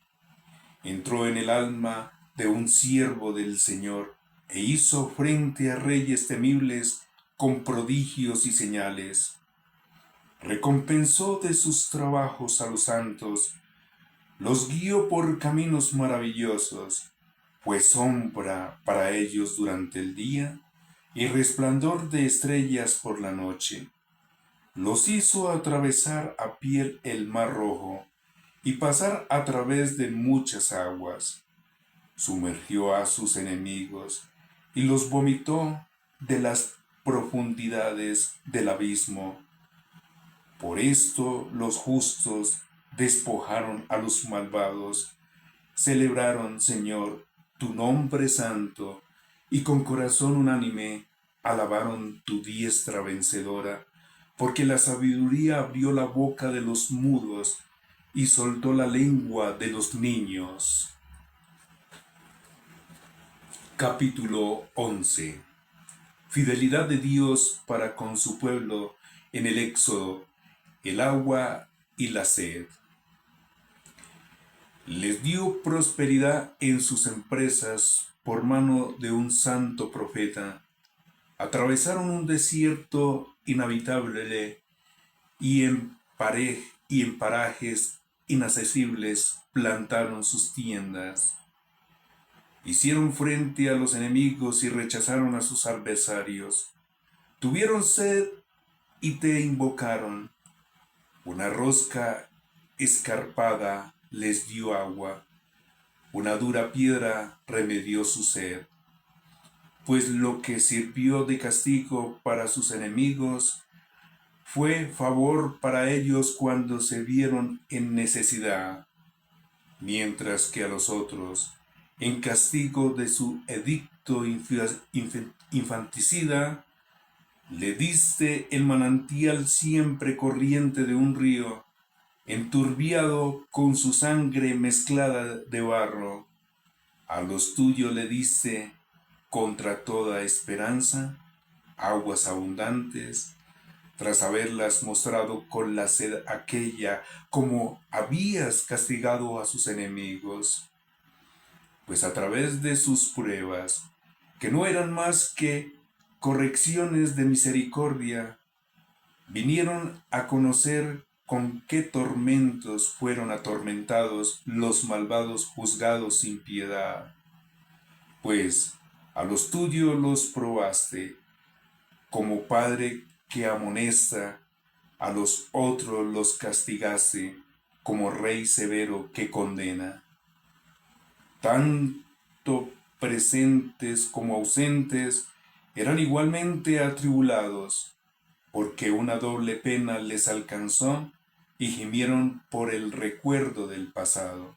Entró en el alma de un siervo del Señor e hizo frente a reyes temibles con prodigios y señales. Recompensó de sus trabajos a los santos, los guió por caminos maravillosos, fue sombra para ellos durante el día y resplandor de estrellas por la noche. Los hizo atravesar a pie el mar rojo y pasar a través de muchas aguas. Sumergió a sus enemigos y los vomitó de las profundidades del abismo. Por esto los justos despojaron a los malvados, celebraron, Señor, tu nombre santo, y con corazón unánime alabaron tu diestra vencedora, porque la sabiduría abrió la boca de los mudos y soltó la lengua de los niños. Capítulo 11. Fidelidad de Dios para con su pueblo en el Éxodo, el agua y la sed. Les dio prosperidad en sus empresas por mano de un santo profeta. Atravesaron un desierto inhabitable y en parajes inaccesibles plantaron sus tiendas. Hicieron frente a los enemigos y rechazaron a sus adversarios. Tuvieron sed y te invocaron. Una rosca escarpada les dio agua. Una dura piedra remedió su sed. Pues lo que sirvió de castigo para sus enemigos fue favor para ellos cuando se vieron en necesidad, mientras que a los otros, en castigo de su edicto infanticida, le diste el manantial siempre corriente de un río, enturbiado con su sangre mezclada de barro. A los tuyos le diste, contra toda esperanza, aguas abundantes, tras haberlas mostrado con la sed aquella, como habías castigado a sus enemigos. Pues a través de sus pruebas, que no eran más que correcciones de misericordia, vinieron a conocer con qué tormentos fueron atormentados los malvados juzgados sin piedad. Pues a los tuyos los probaste, como padre que amonesta, a los otros los castigaste, como rey severo que condena. Tanto presentes como ausentes eran igualmente atribulados, porque una doble pena les alcanzó y gimieron por el recuerdo del pasado.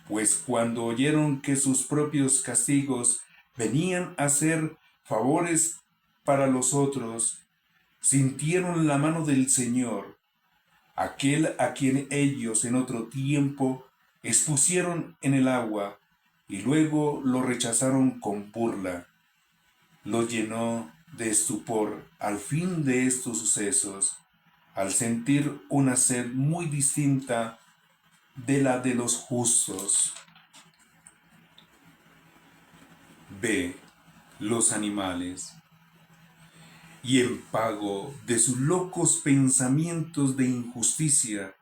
Pues cuando oyeron que sus propios castigos venían a ser favores para los otros, sintieron la mano del Señor, aquel a quien ellos en otro tiempo expusieron en el agua y luego lo rechazaron con burla. Lo llenó de estupor al fin de estos sucesos, al sentir una sed muy distinta de la de los justos. B. Los animales. Y en pago de sus locos pensamientos de injusticia,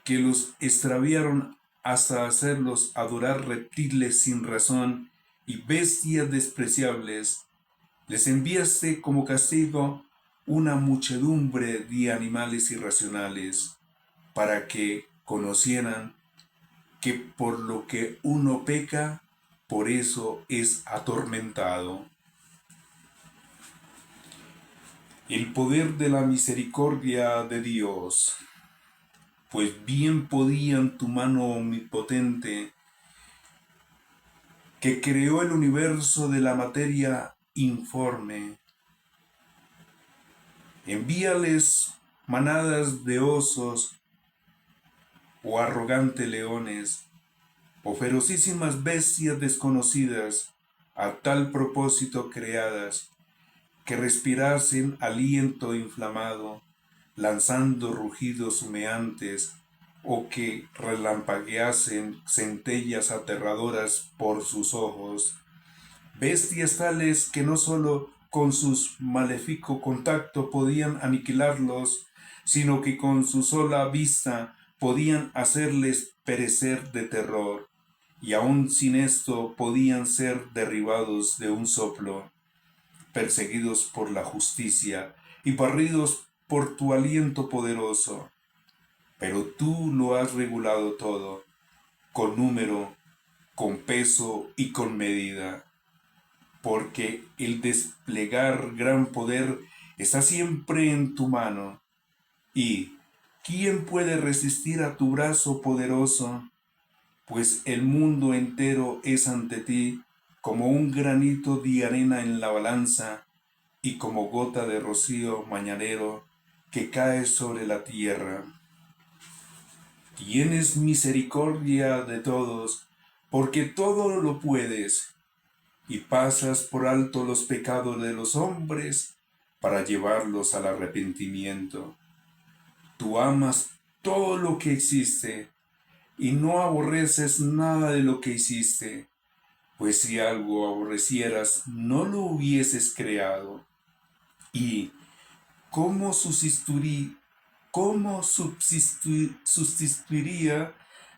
que los extraviaron hasta hacerlos adorar reptiles sin razón y bestias despreciables, les enviaste como castigo una muchedumbre de animales irracionales, para que conocieran que por lo que uno peca, por eso es atormentado. El poder de la misericordia de Dios. Pues bien podían tu mano omnipotente, que creó el universo de la materia informe, envíales manadas de osos o arrogantes leones, o ferocísimas bestias desconocidas, a tal propósito creadas, que respirasen aliento inflamado, lanzando rugidos humeantes, o que relampagueasen centellas aterradoras por sus ojos, bestias tales que no sólo con sus maléfico contacto podían aniquilarlos, sino que con su sola vista podían hacerles perecer de terror, y aun sin esto podían ser derribados de un soplo, perseguidos por la justicia y barridos por tu aliento poderoso. Pero tú lo has regulado todo, con número, con peso y con medida, porque el desplegar gran poder está siempre en tu mano. ¿Y quién puede resistir a tu brazo poderoso? Pues el mundo entero es ante ti como un granito de arena en la balanza y como gota de rocío mañanero que cae sobre la tierra. Tienes misericordia de todos, porque todo lo puedes, y pasas por alto los pecados de los hombres para llevarlos al arrepentimiento. Tú amas todo lo que existe, y no aborreces nada de lo que hiciste, pues si algo aborrecieras, no lo hubieses creado. ¿Y cómo subsistiría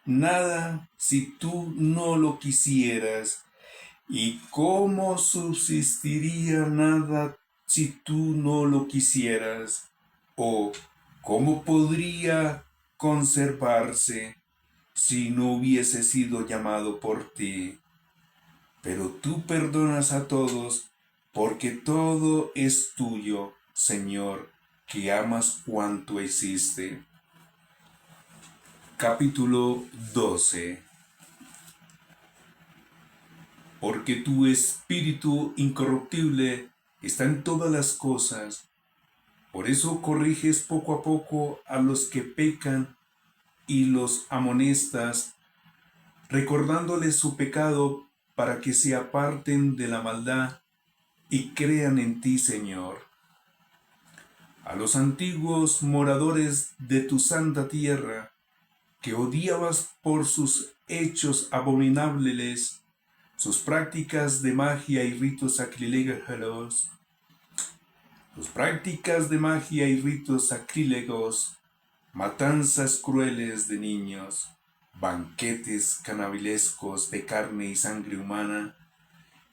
nada si tú no lo quisieras? ¿Y cómo subsistiría nada si tú no lo quisieras? ¿O cómo podría conservarse si no hubiese sido llamado por ti? Pero tú perdonas a todos, porque todo es tuyo, Señor, que amas cuanto existe. Capítulo 12. Porque tu espíritu incorruptible está en todas las cosas. Por eso corriges poco a poco a los que pecan y los amonestas, recordándoles su pecado para que se aparten de la maldad y crean en ti, Señor. A los antiguos moradores de tu santa tierra, que odiabas por sus hechos abominables, sus prácticas de magia y ritos sacrílegos, matanzas crueles de niños, banquetes canabilescos de carne y sangre humana,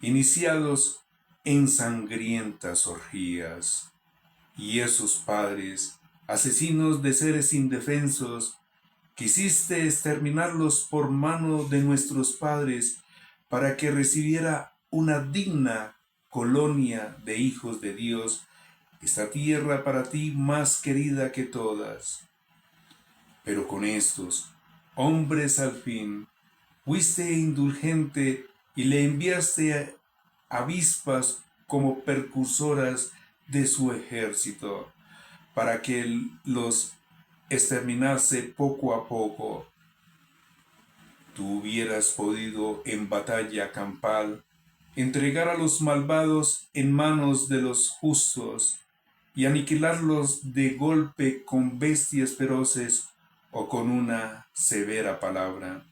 iniciados en sangrientas orgías. Y esos padres, asesinos de seres indefensos, quisiste exterminarlos por mano de nuestros padres para que recibiera una digna colonia de hijos de Dios, esta tierra para ti más querida que todas. Pero con estos hombres al fin fuiste indulgente y le enviaste avispas como precursoras de su ejército, para que los exterminase poco a poco. Tú hubieras podido en batalla campal entregar a los malvados en manos de los justos y aniquilarlos de golpe con bestias feroces o con una severa palabra.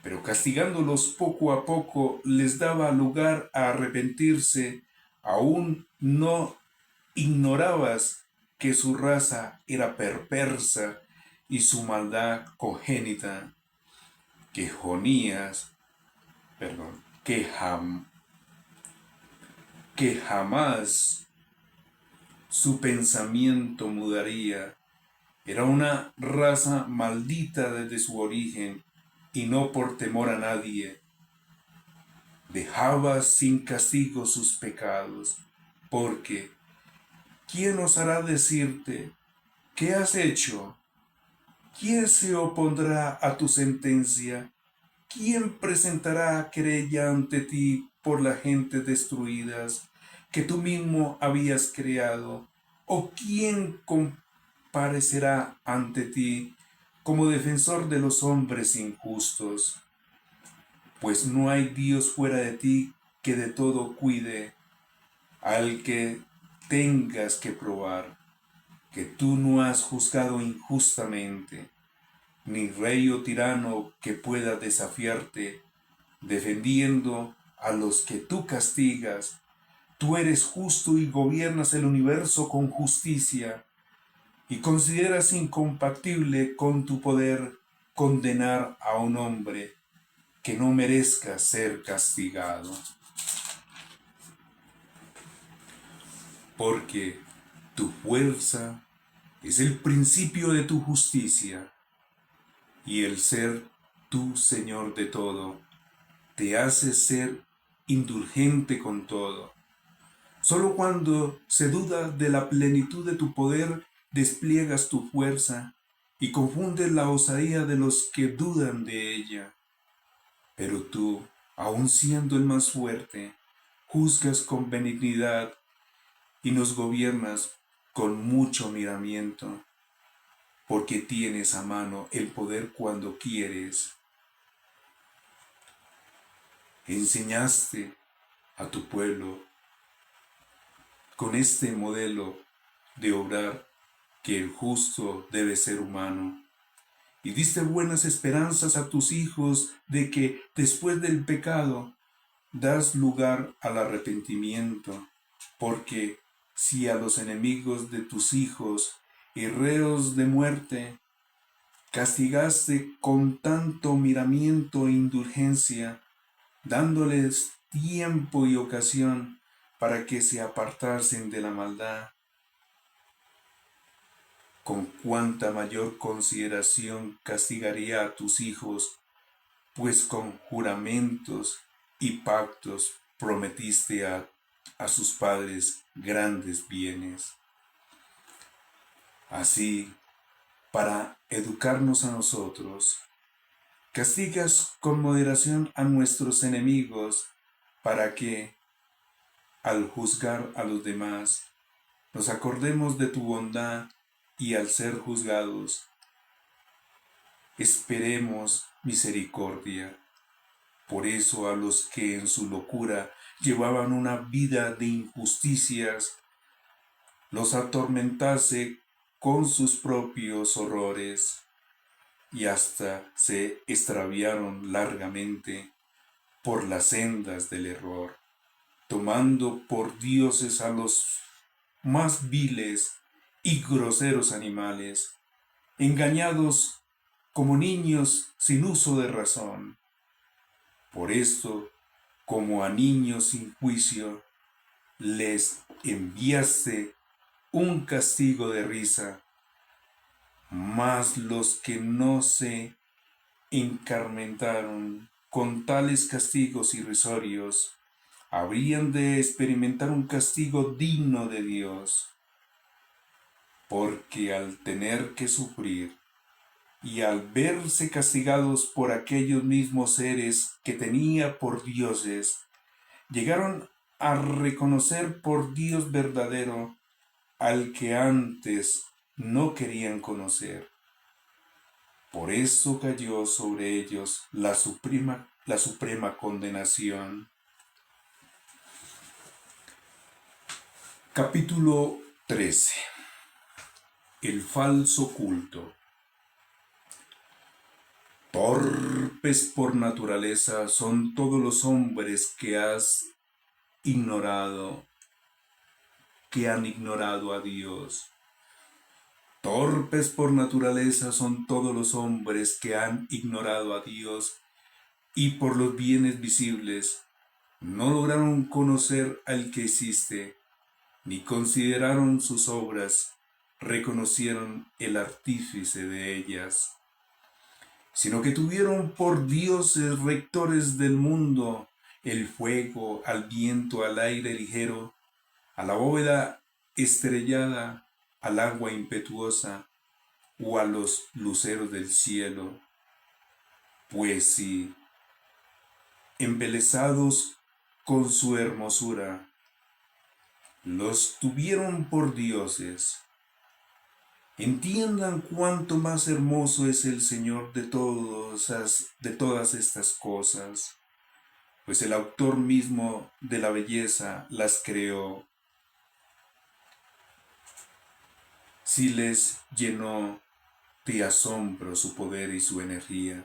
Pero castigándolos poco a poco les daba lugar a arrepentirse. Aún no ignorabas que su raza era perversa y su maldad congénita, que Jonías, perdón, que jamás su pensamiento mudaría. Era una raza maldita desde su origen, y no por temor a nadie dejaba sin castigo sus pecados, porque ¿quién osará decirte qué has hecho? ¿Quién se opondrá a tu sentencia? ¿Quién presentará querella ante ti por las gentes destruidas que tú mismo habías creado? ¿O quién comparecerá ante ti como defensor de los hombres injustos? Pues no hay Dios fuera de ti que de todo cuide, al que tengas que probar. que tú no has juzgado injustamente, ni rey o tirano que pueda desafiarte, defendiendo a los que tú castigas. Tú eres justo y gobiernas el universo con justicia, y consideras incompatible con tu poder condenar a un hombre que no merezca ser castigado. Porque tu fuerza es el principio de tu justicia, y el ser tú Señor de todo te hace ser indulgente con todo. Solo cuando se duda de la plenitud de tu poder, despliegas tu fuerza y confundes la osadía de los que dudan de ella. Pero tú, aun siendo el más fuerte, juzgas con benignidad y nos gobiernas con mucho miramiento, porque tienes a mano el poder cuando quieres. Enseñaste a tu pueblo con este modelo de obrar que el justo debe ser humano, y diste buenas esperanzas a tus hijos de que después del pecado das lugar al arrepentimiento, porque si a los enemigos de tus hijos y reos de muerte castigaste con tanto miramiento e indulgencia, dándoles tiempo y ocasión para que se apartasen de la maldad, con cuánta mayor consideración castigaría a tus hijos, pues con juramentos y pactos prometiste a sus padres grandes bienes. Así, para educarnos a nosotros, castigas con moderación a nuestros enemigos, para que, al juzgar a los demás, nos acordemos de tu bondad, y al ser juzgados, esperemos misericordia. Por eso a los que en su locura llevaban una vida de injusticias, los atormentase con sus propios horrores, y hasta se extraviaron largamente por las sendas del error, tomando por dioses a los más viles y groseros animales, engañados como niños sin uso de razón. Por esto, como a niños sin juicio, les enviaste un castigo de risa, mas los que no se encarmentaron con tales castigos irrisorios, habrían de experimentar un castigo digno de Dios, porque al tener que sufrir y al verse castigados por aquellos mismos seres que tenía por dioses, llegaron a reconocer por Dios verdadero al que antes no querían conocer. Por eso cayó sobre ellos la suprema condenación. Capítulo 13. El falso culto. Torpes por naturaleza son todos los hombres que han ignorado a Dios. Torpes por naturaleza son todos los hombres que han ignorado a Dios, y por los bienes visibles no lograron conocer al que existe, ni consideraron sus obras, reconocieron el artífice de ellas, sino que tuvieron por dioses rectores del mundo, el fuego, al viento, al aire ligero, a la bóveda estrellada, al agua impetuosa, o a los luceros del cielo. Pues si, embelesados con su hermosura, los tuvieron por dioses, entiendan cuánto más hermoso es el Señor de todas estas cosas, pues el autor mismo de la belleza las creó. si les llenó de asombro su poder y su energía.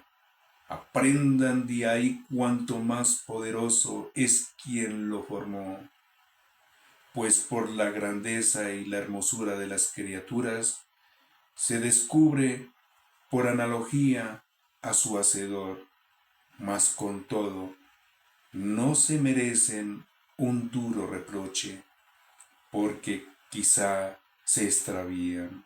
Aprendan de ahí cuánto más poderoso es quien lo formó, pues por la grandeza y la hermosura de las criaturas se descubre por analogía a su hacedor, mas con todo no se merecen un duro reproche, porque quizá se extravían.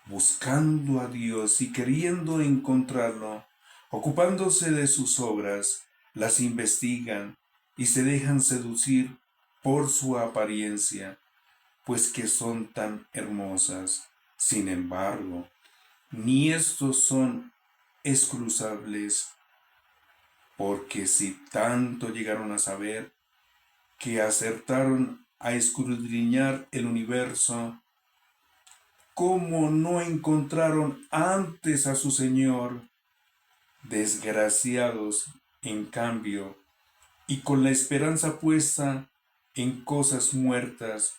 Buscando a Dios y queriendo encontrarlo, ocupándose de sus obras, las investigan y se dejan seducir por su apariencia, pues que son tan hermosas. Sin embargo, ni estos son excruzables, porque si tanto llegaron a saber que acertaron a escudriñar el universo, ¿cómo no encontraron antes a su Señor? Desgraciados, en cambio, y con la esperanza puesta en cosas muertas,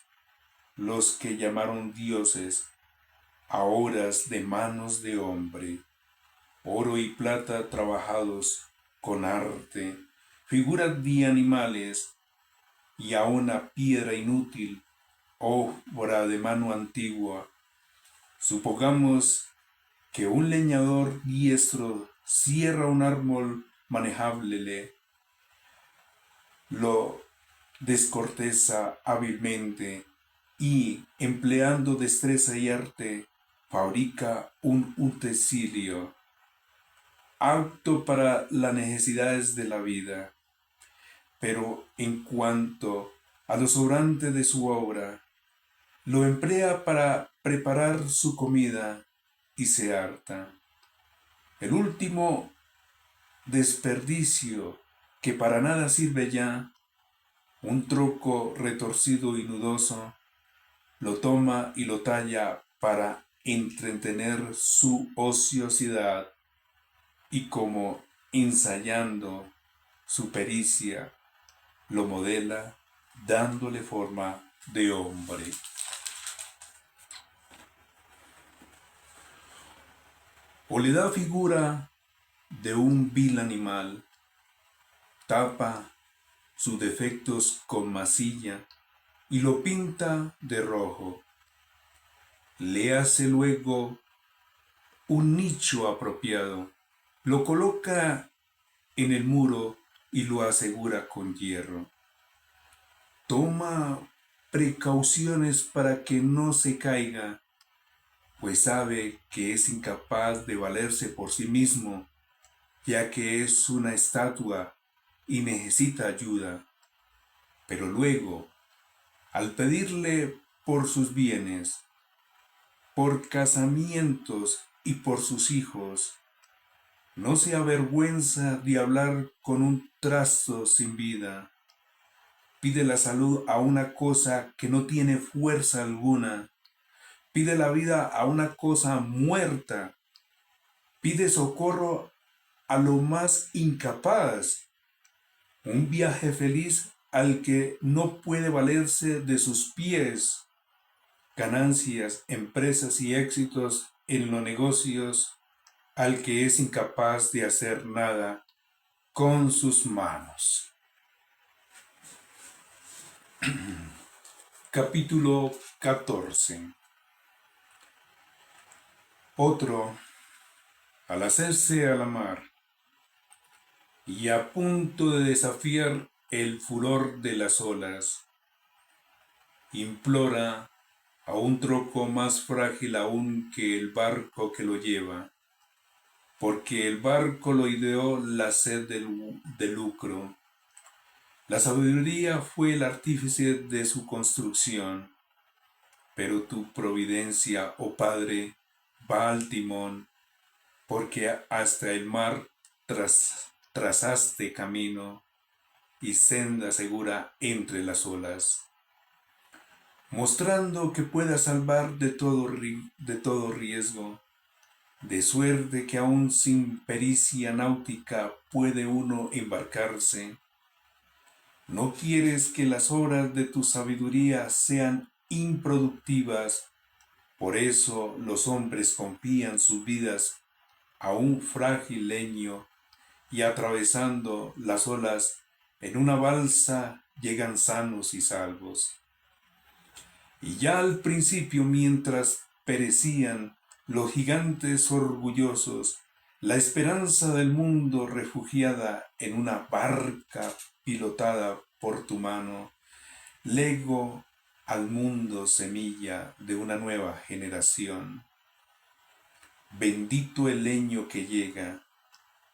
los que llamaron dioses a obras de manos de hombre, oro y plata trabajados con arte, figuras de animales y a una piedra inútil, obra de mano antigua. Supongamos que un leñador diestro cierra un árbol manejable, lo descorteza hábilmente y, empleando destreza y arte, fabrica un utensilio apto para las necesidades de la vida. Pero en cuanto a lo sobrante de su obra, lo emplea para preparar su comida y se harta. El último desperdicio, que para nada sirve ya, un troco retorcido y nudoso, lo toma y lo talla para entretener su ociosidad, y como ensayando su pericia, lo modela dándole forma de hombre. O le da figura de un vil animal, tapa sus defectos con masilla y lo pinta de rojo. Le hace luego un nicho apropiado, lo coloca en el muro y lo asegura con hierro. Toma precauciones para que no se caiga, pues sabe que es incapaz de valerse por sí mismo, ya que es una estatua y necesita ayuda. Pero luego, al pedirle por sus bienes, por casamientos y por sus hijos, no se avergüenza de hablar con un trasto sin vida. Pide la salud a una cosa que no tiene fuerza alguna. Pide la vida a una cosa muerta. Pide socorro a lo más incapaz. Un viaje feliz al que no puede valerse de sus pies. Ganancias, empresas y éxitos en los negocios al que es incapaz de hacer nada con sus manos. Capítulo 14. Otro, al hacerse a la mar y a punto de desafiar el furor de las olas, implora a un troco más frágil aún que el barco que lo lleva, porque el barco lo ideó la sed de lucro. La sabiduría fue el artífice de su construcción, pero tu providencia, oh Padre, va al timón, porque hasta el mar trazaste camino y senda segura entre las olas, mostrando que puedas salvar de todo riesgo, de suerte que aún sin pericia náutica puede uno embarcarse. No quieres que las obras de tu sabiduría sean improductivas, Por eso los hombres confían sus vidas a un frágil leño y atravesando las olas en una balsa llegan sanos y salvos. Y ya al principio, mientras perecían los gigantes orgullosos, la esperanza del mundo refugiada en una barca pilotada por tu mano, lego al mundo semilla de una nueva generación. Bendito el leño que llega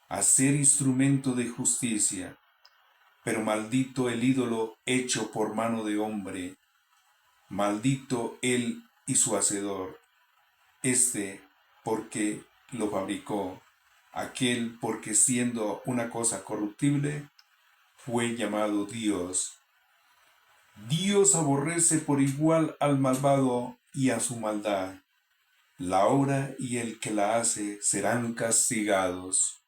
a ser instrumento de justicia, pero maldito el ídolo hecho por mano de hombre, maldito él y su hacedor, este porque lo fabricó, aquel porque siendo una cosa corruptible, fue llamado Dios. Dios aborrece por igual al malvado y a su maldad. La obra y el que la hace serán castigados.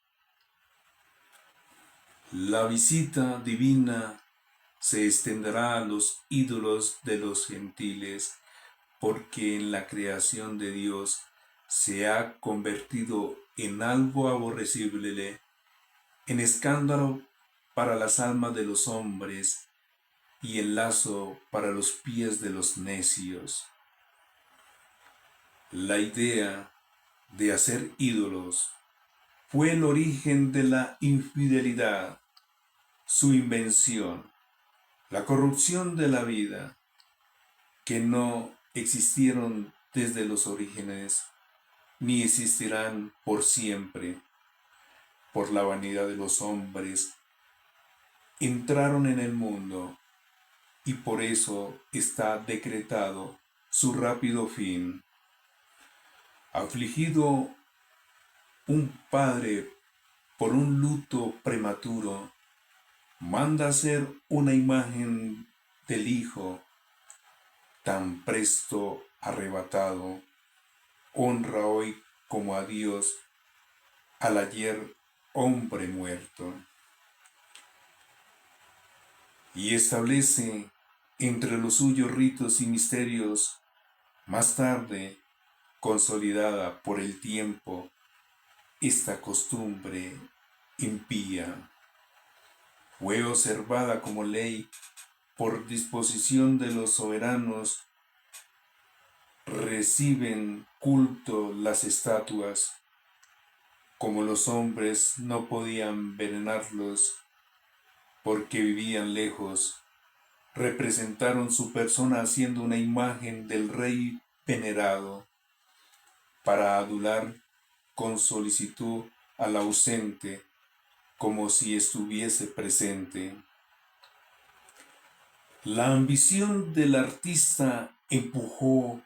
La visita divina se extenderá a los ídolos de los gentiles, porque en la creación de Dios se ha convertido en algo aborrecible, en escándalo para las almas de los hombres y en lazo para los pies de los necios. La idea de hacer ídolos fue el origen de la infidelidad, su invención, la corrupción de la vida, que no existieron desde los orígenes, ni existirán por siempre. Por la vanidad de los hombres, entraron en el mundo, y por eso está decretado su rápido fin. Afligido un padre por un luto prematuro, manda hacer una imagen del hijo tan presto arrebatado, honra hoy como a Dios al ayer hombre muerto, y establece entre los suyos ritos y misterios, más tarde consolidada por el tiempo, esta costumbre impía. Fue observada como ley por disposición de los soberanos. Reciben culto las estatuas, como los hombres no podían venerarlos porque vivían lejos, representaron su persona haciendo una imagen del rey venerado, para adular con solicitud al ausente, como si estuviese presente. La ambición del artista empujó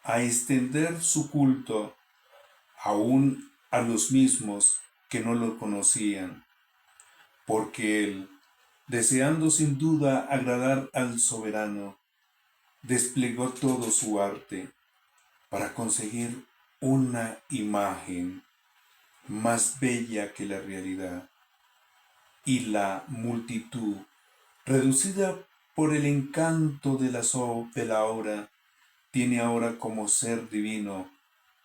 a extender su culto aún a los mismos que no lo conocían, porque él, deseando sin duda agradar al soberano, desplegó todo su arte para conseguir una imagen más bella que la realidad, y la multitud, reducida por el encanto de la obra, tiene ahora como ser divino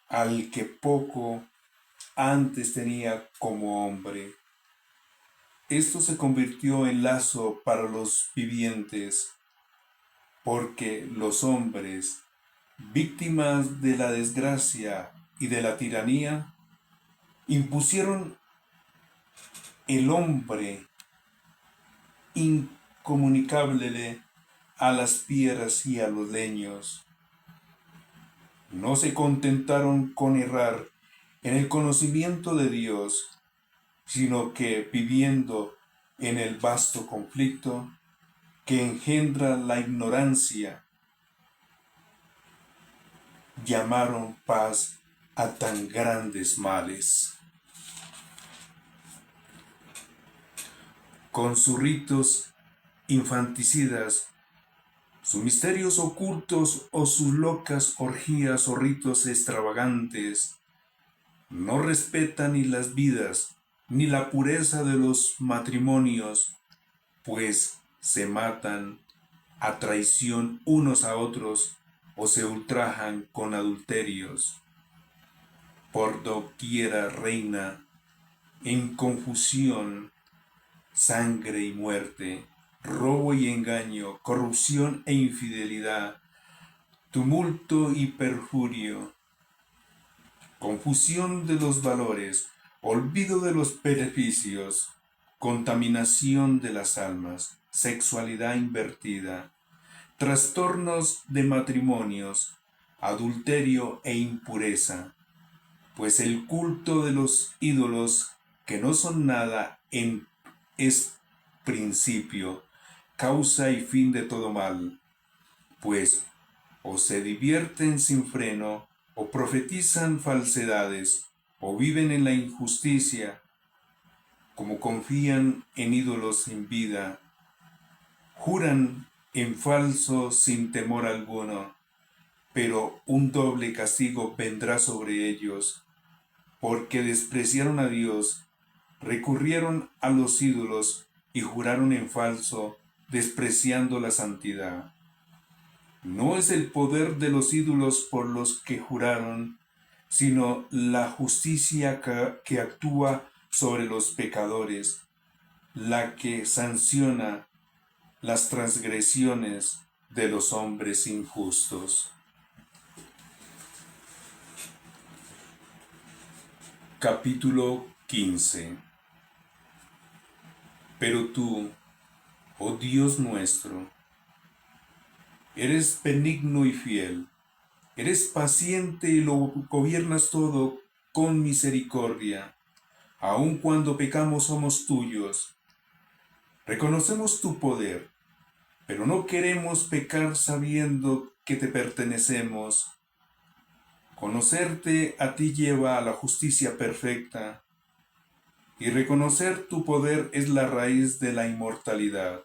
al que poco antes tenía como hombre. Esto se convirtió en lazo para los vivientes, porque los hombres, víctimas de la desgracia y de la tiranía, impusieron el hombre incomunicable a las piedras y a los leños. No se contentaron con errar en el conocimiento de Dios, sino que viviendo en el vasto conflicto que engendra la ignorancia, llamaron paz a tan grandes males. Con sus ritos infanticidas, sus misterios ocultos o sus locas orgías o ritos extravagantes, no respetan ni las vidas ni la pureza de los matrimonios, pues se matan a traición unos a otros o se ultrajan con adulterios. Por doquiera reina en confusión, sangre y muerte, robo y engaño, corrupción e infidelidad, tumulto y perjurio, confusión de los valores, olvido de los beneficios, contaminación de las almas, sexualidad invertida, trastornos de matrimonios, adulterio e impureza, pues el culto de los ídolos que no son nada es principio, causa y fin de todo mal, pues o se divierten sin freno, o profetizan falsedades, o viven en la injusticia, como confían en ídolos sin vida, juran en falso sin temor alguno, pero un doble castigo vendrá sobre ellos, porque despreciaron a Dios, recurrieron a los ídolos y juraron en falso, despreciando la santidad. No es el poder de los ídolos por los que juraron, sino la justicia que actúa sobre los pecadores, la que sanciona las transgresiones de los hombres injustos. Capítulo 15. Pero tú, oh Dios nuestro, eres benigno y fiel, eres paciente y lo gobiernas todo con misericordia. Aun cuando pecamos somos tuyos. Reconocemos tu poder, pero no queremos pecar sabiendo que te pertenecemos. Conocerte a ti lleva a la justicia perfecta, y reconocer tu poder es la raíz de la inmortalidad,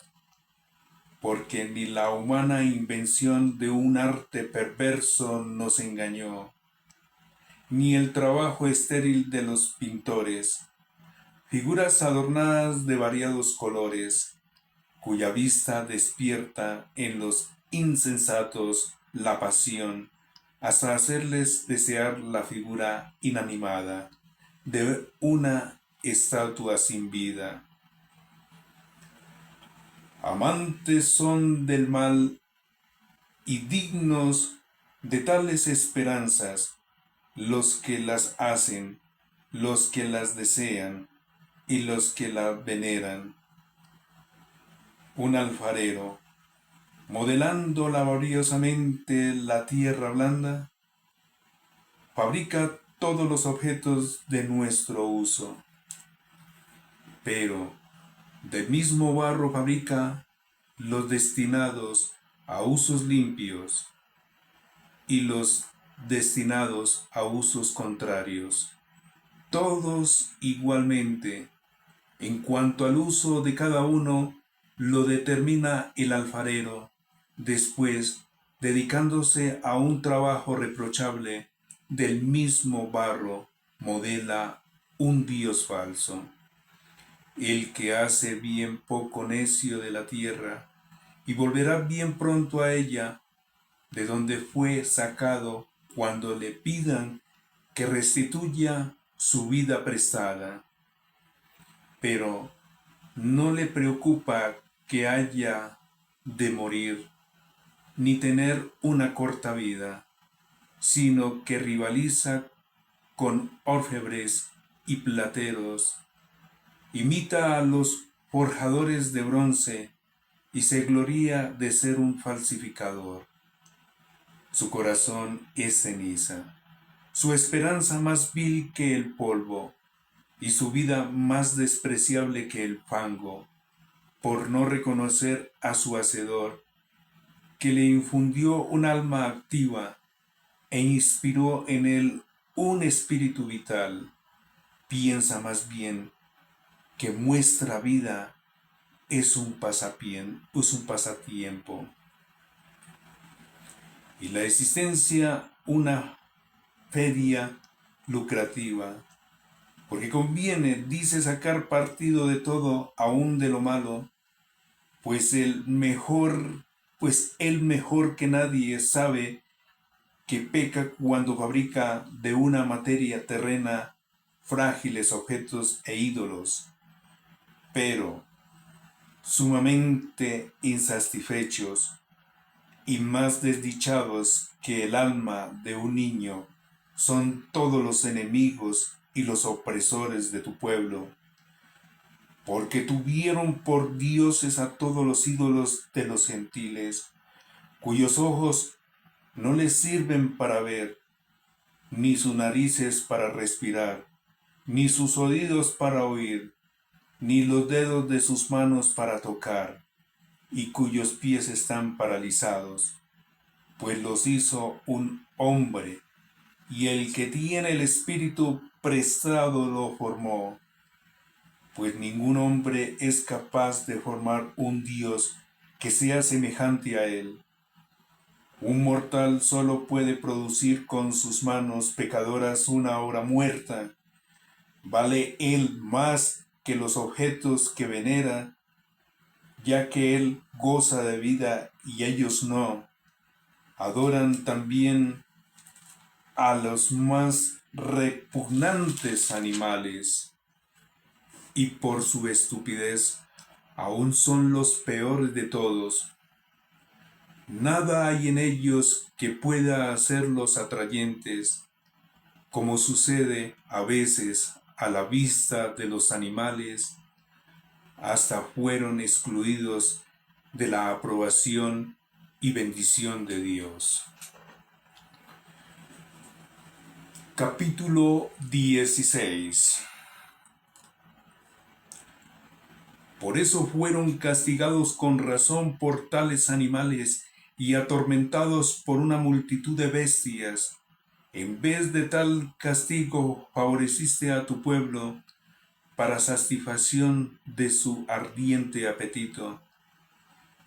porque ni la humana invención de un arte perverso nos engañó, ni el trabajo estéril de los pintores, figuras adornadas de variados colores, cuya vista despierta en los insensatos la pasión, hasta hacerles desear la figura inanimada de una estatua sin vida. Amantes son del mal y dignos de tales esperanzas los que las hacen, los que las desean y los que la veneran. Un alfarero, modelando laboriosamente la tierra blanda, fabrica todos los objetos de nuestro uso, pero del mismo barro fabrica los destinados a usos limpios y los destinados a usos contrarios, todos igualmente. En cuanto al uso de cada uno, lo determina el alfarero, después dedicándose a un trabajo reprochable, del mismo barro modela un dios falso. El que hace bien poco necio de la tierra, y volverá bien pronto a ella, de donde fue sacado, cuando le pidan que restituya su vida prestada. Pero no le preocupa que haya de morir, ni tener una corta vida, sino que rivaliza con orfebres y plateros, imita a los forjadores de bronce y se gloría de ser un falsificador. Su corazón es ceniza, su esperanza más vil que el polvo, y su vida más despreciable que el fango, por no reconocer a su Hacedor, que le infundió un alma activa e inspiró en él un espíritu vital. Piensa más bien que nuestra vida es un pasatiempo, y la existencia una feria lucrativa, porque conviene, dice, sacar partido de todo, aun de lo malo, pues el mejor que nadie sabe que peca cuando fabrica de una materia terrena frágiles objetos e ídolos, pero sumamente insatisfechos y más desdichados que el alma de un niño son todos los enemigos y los opresores de tu pueblo, porque tuvieron por dioses a todos los ídolos de los gentiles, cuyos ojos no les sirven para ver, ni sus narices para respirar, ni sus oídos para oír, ni los dedos de sus manos para tocar, y cuyos pies están paralizados, pues los hizo un hombre, y el que tiene el espíritu prestado lo formó, pues ningún hombre es capaz de formar un Dios que sea semejante a él. Un mortal solo puede producir con sus manos pecadoras una obra muerta. Vale él más que los objetos que venera, ya que él goza de vida y ellos no. Adoran también a los más repugnantes animales, y por su estupidez aún son los peores de todos. Nada hay en ellos que pueda hacerlos atrayentes, como sucede a veces a la vista de los animales. Hasta fueron excluidos de la aprobación y bendición de Dios. Capítulo 16. Por eso fueron castigados con razón por tales animales y atormentados por una multitud de bestias. En vez de tal castigo favoreciste a tu pueblo para satisfacción de su ardiente apetito.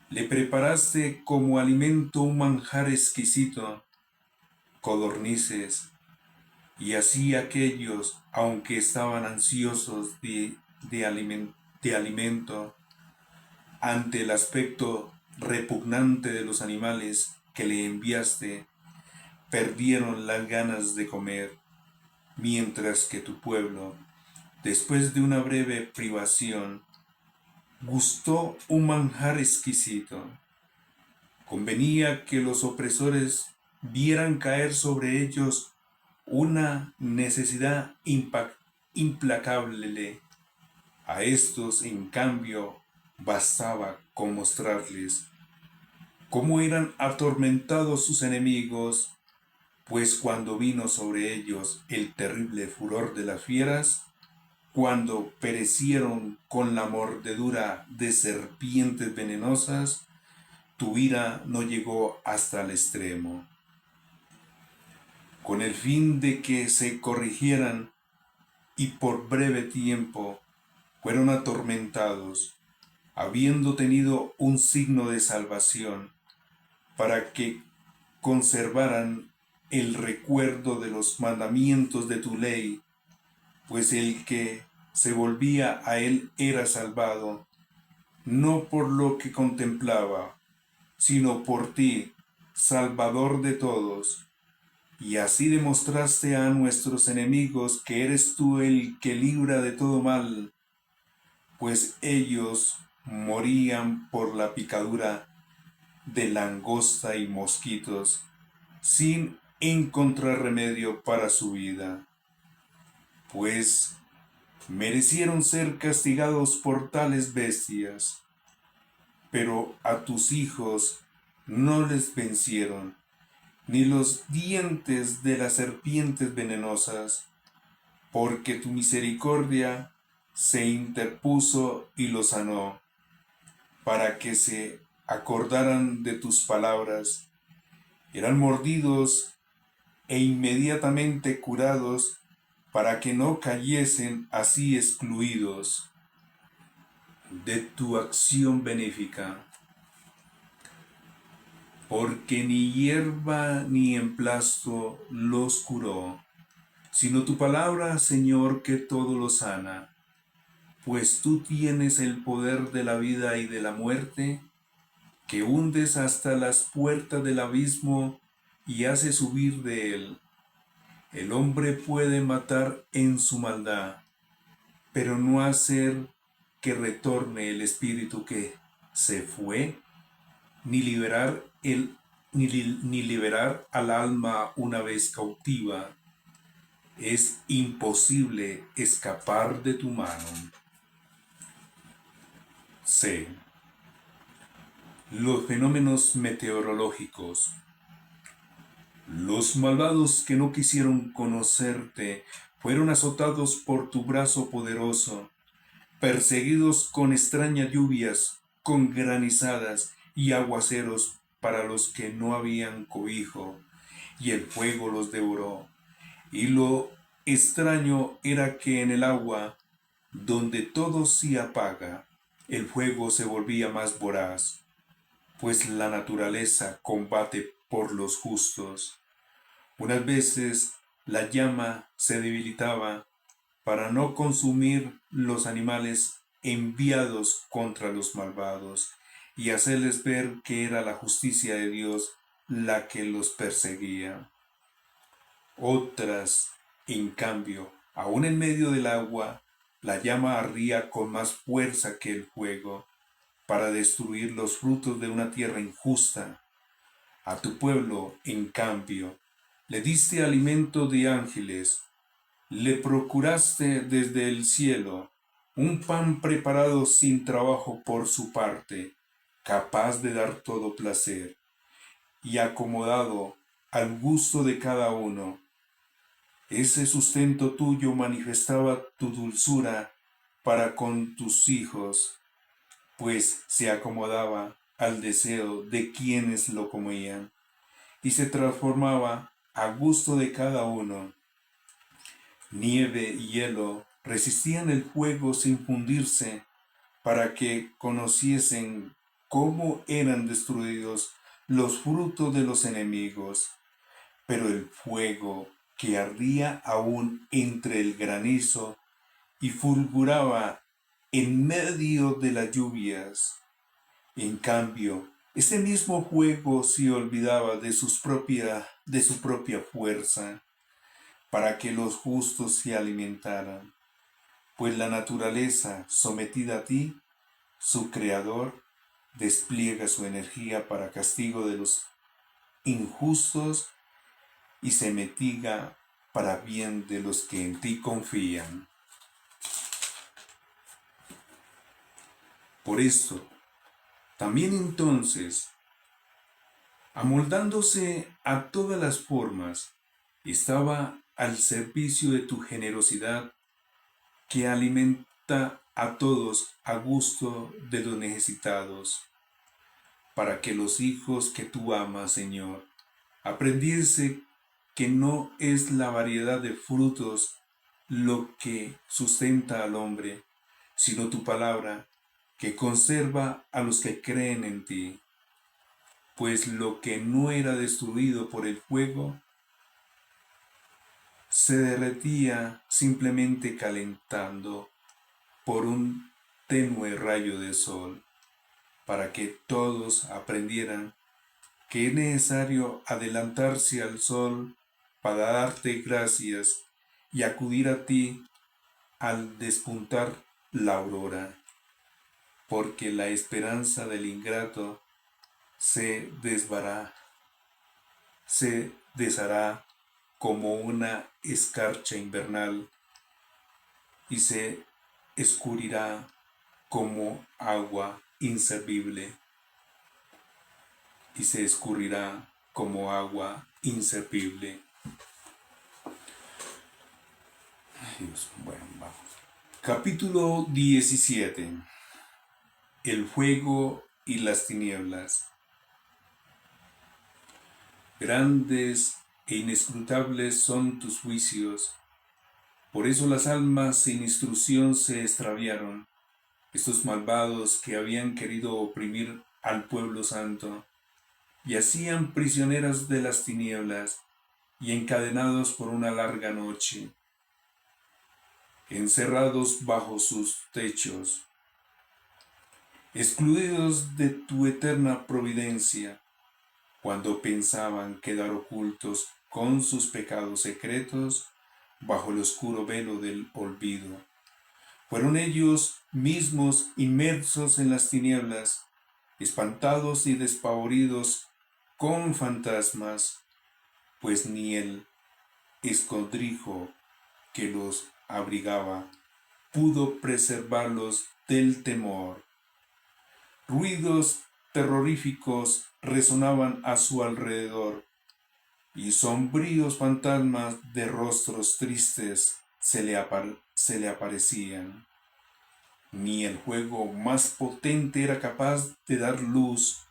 Le preparaste como alimento un manjar exquisito, codornices, y así aquellos, aunque estaban ansiosos de alimento, ante el aspecto repugnante de los animales que le enviaste, perdieron las ganas de comer, mientras que tu pueblo, después de una breve privación, gustó un manjar exquisito. Convenía que los opresores vieran caer sobre ellos una necesidad implacable. A estos, en cambio, bastaba con mostrarles cómo eran atormentados sus enemigos, pues cuando vino sobre ellos el terrible furor de las fieras, cuando perecieron con la mordedura de serpientes venenosas, tu ira no llegó hasta el extremo. Con el fin de que se corrigieran y por breve tiempo fueron atormentados, habiendo tenido un signo de salvación, para que conservaran el recuerdo de los mandamientos de tu ley, pues el que se volvía a él era salvado, no por lo que contemplaba, sino por ti, Salvador de todos. Y así demostraste a nuestros enemigos que eres tú el que libra de todo mal, pues ellos morían por la picadura de langosta y mosquitos, sin encontrar remedio para su vida, pues merecieron ser castigados por tales bestias. Pero a tus hijos no les vencieron, ni los dientes de las serpientes venenosas, porque tu misericordia se interpuso y los sanó, para que se acordaran de tus palabras. Eran mordidos e inmediatamente curados, para que no cayesen así excluidos de tu acción benéfica. Porque ni hierba ni emplasto los curó, sino tu palabra, Señor, que todo lo sana. Pues tú tienes el poder de la vida y de la muerte, que hundes hasta las puertas del abismo y hace subir de él. El hombre puede matar en su maldad, pero no hacer que retorne el espíritu que se fue, ni liberar ni liberar al alma una vez cautiva. Es imposible escapar de tu mano. C. Los fenómenos meteorológicos. Los malvados que no quisieron conocerte fueron azotados por tu brazo poderoso, perseguidos con extrañas lluvias, con granizadas y aguaceros para los que no habían cobijo, y el fuego los devoró. Y lo extraño era que en el agua, donde todo se apaga, el fuego se volvía más voraz, pues la naturaleza combate por los justos. Unas veces la llama se debilitaba para no consumir los animales enviados contra los malvados y hacerles ver que era la justicia de Dios la que los perseguía. Otras, en cambio, aún en medio del agua, la llama ardía con más fuerza que el fuego para destruir los frutos de una tierra injusta. A tu pueblo, en cambio, le diste alimento de ángeles, le procuraste desde el cielo un pan preparado sin trabajo por su parte, capaz de dar todo placer, y acomodado al gusto de cada uno. Ese sustento tuyo manifestaba tu dulzura para con tus hijos, pues se acomodaba al deseo de quienes lo comían, y se transformaba a gusto de cada uno. Nieve y hielo resistían el fuego sin fundirse, para que conociesen cómo eran destruidos los frutos de los enemigos. Pero el fuego que ardía aún entre el granizo y fulguraba en medio de las lluvias. En cambio, ese mismo fuego se olvidaba de su propia fuerza, para que los justos se alimentaran, pues la naturaleza sometida a ti, su creador, despliega su energía para castigo de los injustos y se mitiga para bien de los que en ti confían. Por esto, también entonces, amoldándose a todas las formas, estaba al servicio de tu generosidad que alimenta a todos a gusto de los necesitados, para que los hijos que tú amas, Señor, aprendiese que no es la variedad de frutos lo que sustenta al hombre, sino tu palabra, que conserva a los que creen en ti. Pues lo que no era destruido por el fuego, se derretía simplemente calentando por un tenue rayo de sol, para que todos aprendieran que es necesario adelantarse al sol para darte gracias y acudir a ti al despuntar la aurora, porque la esperanza del ingrato se deshará como una escarcha invernal y se escurrirá como agua inservible y se escurrirá como agua inservible. Dios, bueno, vamos. Capítulo 17. El fuego y las tinieblas. Grandes e inescrutables son tus juicios. Por eso las almas sin instrucción se extraviaron. Estos malvados que habían querido oprimir al pueblo santo y hacían prisioneras de las tinieblas y encadenados por una larga noche, encerrados bajo sus techos, excluidos de tu eterna providencia. cuando pensaban quedar ocultos con sus pecados secretos bajo el oscuro velo del olvido. Fueron ellos mismos inmersos en las tinieblas, espantados y despavoridos con fantasmas, pues ni el escondrijo que los abrigaba pudo preservarlos del temor. Ruidos terroríficos resonaban a su alrededor, y sombríos fantasmas de rostros tristes se le aparecían. Ni el fuego más potente era capaz de dar luz,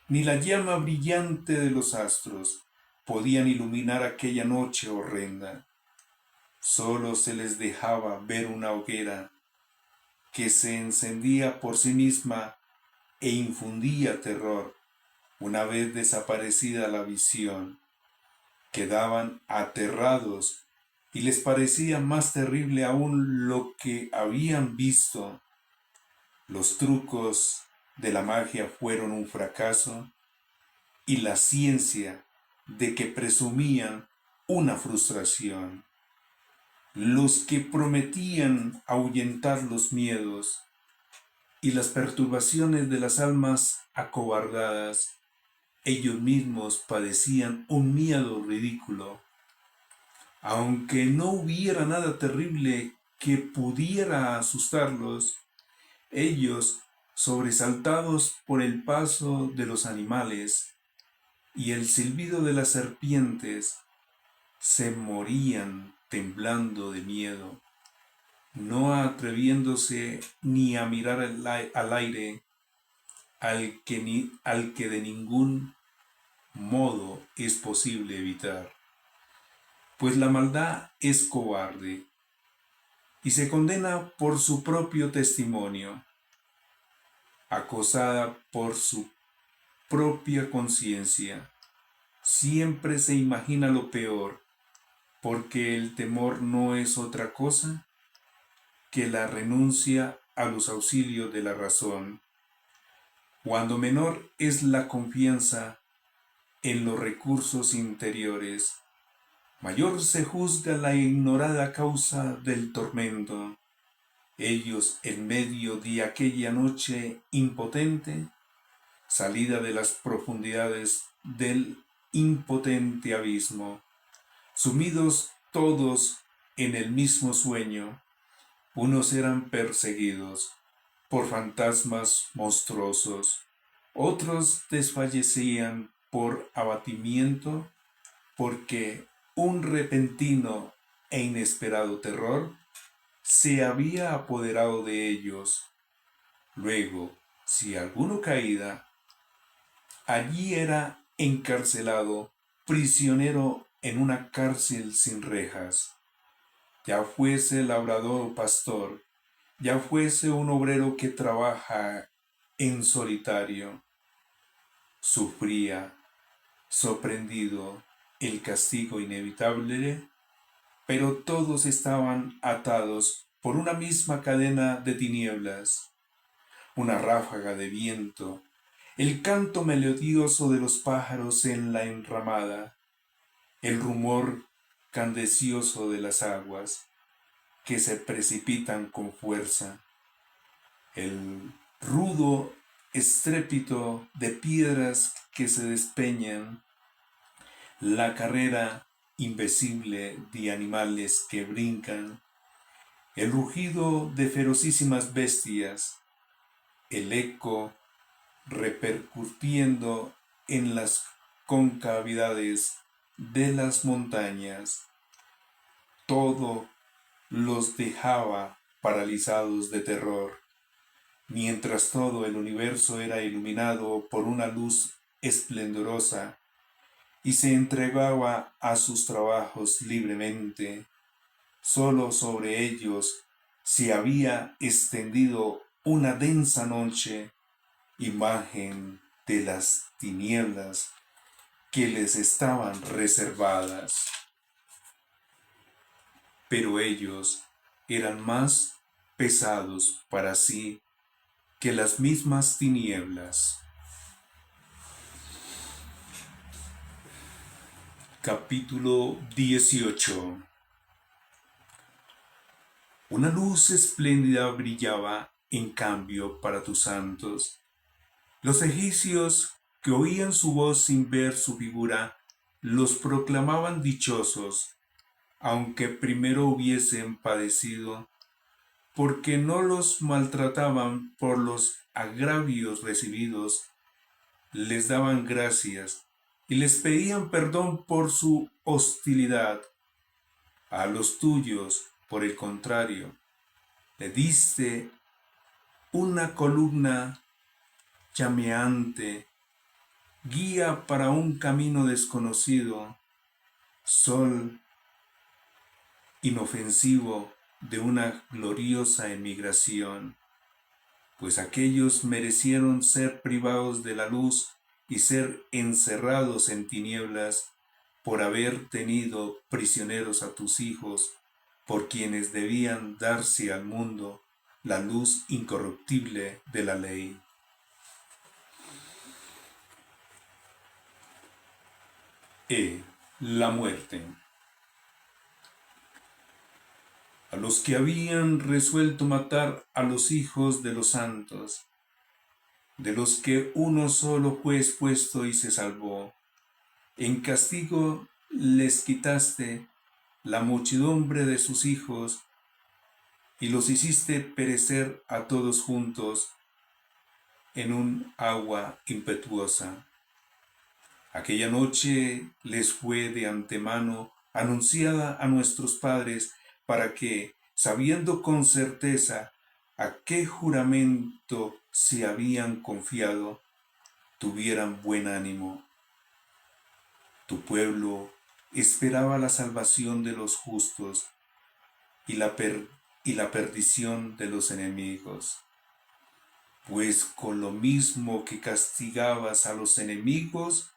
ni la llama brillante de los astros podían iluminar aquella noche horrenda. Solo se les dejaba ver una hoguera que se encendía por sí misma e infundía terror. Una vez desaparecida la visión, quedaban aterrados y les parecía más terrible aún lo que habían visto. Los trucos de la magia fueron un fracaso y la ciencia de que presumían una frustración. Los que prometían ahuyentar los miedos y las perturbaciones de las almas acobardadas, ellos mismos padecían un miedo ridículo. Aunque no hubiera nada terrible que pudiera asustarlos, ellos, sobresaltados por el paso de los animales y el silbido de las serpientes, se morían temblando de miedo, no atreviéndose ni a mirar al aire, al que de ningún modo es posible evitar. Pues la maldad es cobarde y se condena por su propio testimonio, acosada por su propia conciencia. Siempre se imagina lo peor, porque el temor no es otra cosa que la renuncia a los auxilios de la razón. Cuando menor es la confianza en los recursos interiores, mayor se juzga la ignorada causa del tormento. Ellos, en medio de aquella noche impotente, salida de las profundidades del impotente abismo, sumidos todos en el mismo sueño, unos eran perseguidos por fantasmas monstruosos, otros desfallecían por abatimiento, porque un repentino e inesperado terror se había apoderado de ellos. Luego, si alguno caía, allí era encarcelado, prisionero en una cárcel sin rejas. Ya fuese labrador o pastor, ya fuese un obrero que trabaja en solitario, sufría, sorprendido, el castigo inevitable, pero todos estaban atados por una misma cadena de tinieblas, una ráfaga de viento, el canto melodioso de los pájaros en la enramada, el rumor candecioso de las aguas que se precipitan con fuerza, el rudo estrépito de piedras que se despeñan, la carrera invisible de animales que brincan, el rugido de ferocísimas bestias, el eco repercutiendo en las concavidades de las montañas, todo los dejaba paralizados de terror, mientras todo el universo era iluminado por una luz esplendorosa y se entregaba a sus trabajos libremente. Solo sobre ellos se había extendido una densa noche, imagen de las tinieblas que les estaban reservadas. Pero ellos eran más pesados para sí que las mismas tinieblas. Capítulo 18. Una luz espléndida brillaba en cambio para tus santos. Los egipcios, que oían su voz sin ver su figura, los proclamaban dichosos, aunque primero hubiesen padecido, porque no los maltrataban por los agravios recibidos, les daban gracias y les pedían perdón por su hostilidad. A los tuyos, por el contrario, le diste una columna llameante, guía para un camino desconocido, sol inofensivo de una gloriosa emigración, pues aquellos merecieron ser privados de la luz y ser encerrados en tinieblas por haber tenido prisioneros a tus hijos, por quienes debían darse al mundo la luz incorruptible de la ley. La muerte. A los que habían resuelto matar a los hijos de los santos, de los que uno solo fue expuesto y se salvó, en castigo les quitaste la muchedumbre de sus hijos y los hiciste perecer a todos juntos en un agua impetuosa. Aquella noche les fue de antemano anunciada a nuestros padres para que, sabiendo con certeza a qué juramento se habían confiado, tuvieran buen ánimo. Tu pueblo esperaba la salvación de los justos y la perdición de los enemigos. Pues con lo mismo que castigabas a los enemigos,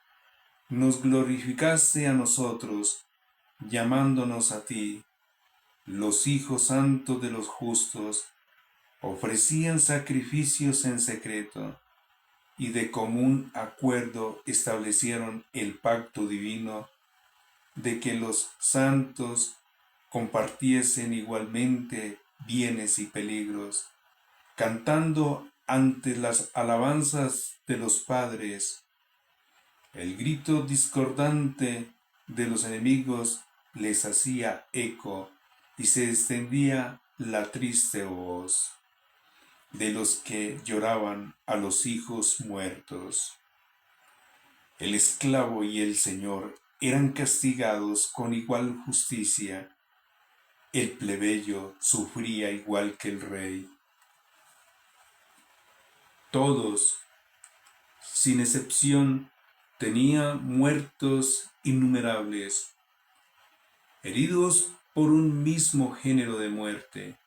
nos glorificaste a nosotros, llamándonos a ti. Los hijos santos de los justos ofrecían sacrificios en secreto y de común acuerdo establecieron el pacto divino de que los santos compartiesen igualmente bienes y peligros, cantando ante las alabanzas de los padres. El grito discordante de los enemigos les hacía eco y se extendía la triste voz de los que lloraban a los hijos muertos. El esclavo y el señor eran castigados con igual justicia. El plebeyo sufría igual que el rey. Todos, sin excepción, tenían muertos innumerables, heridos por un mismo género de muerte,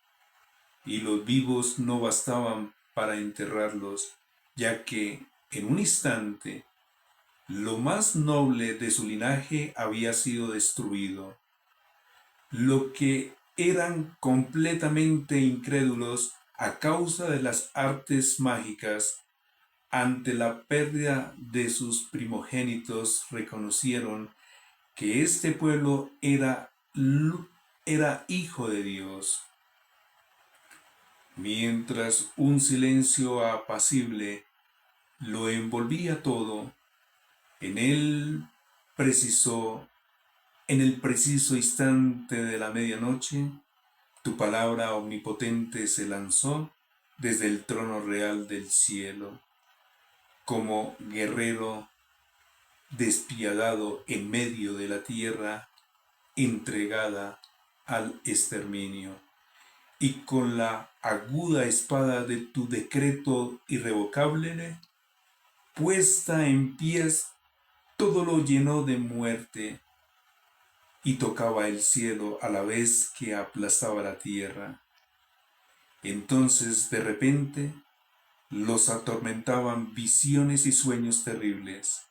y los vivos no bastaban para enterrarlos, ya que en un instante lo más noble de su linaje había sido destruido. Lo que eran completamente incrédulos a causa de las artes mágicas, ante la pérdida de sus primogénitos reconocieron que este pueblo era hijo de Dios. Mientras un silencio apacible lo envolvía todo, en el preciso instante de la medianoche, tu palabra omnipotente se lanzó desde el trono real del cielo, como guerrero despiadado en medio de la tierra entregada al exterminio, y con la aguda espada de tu decreto irrevocable puesta en pies, todo lo llenó de muerte y tocaba el cielo a la vez que aplastaba la tierra. Entonces de repente los atormentaban visiones y sueños terribles,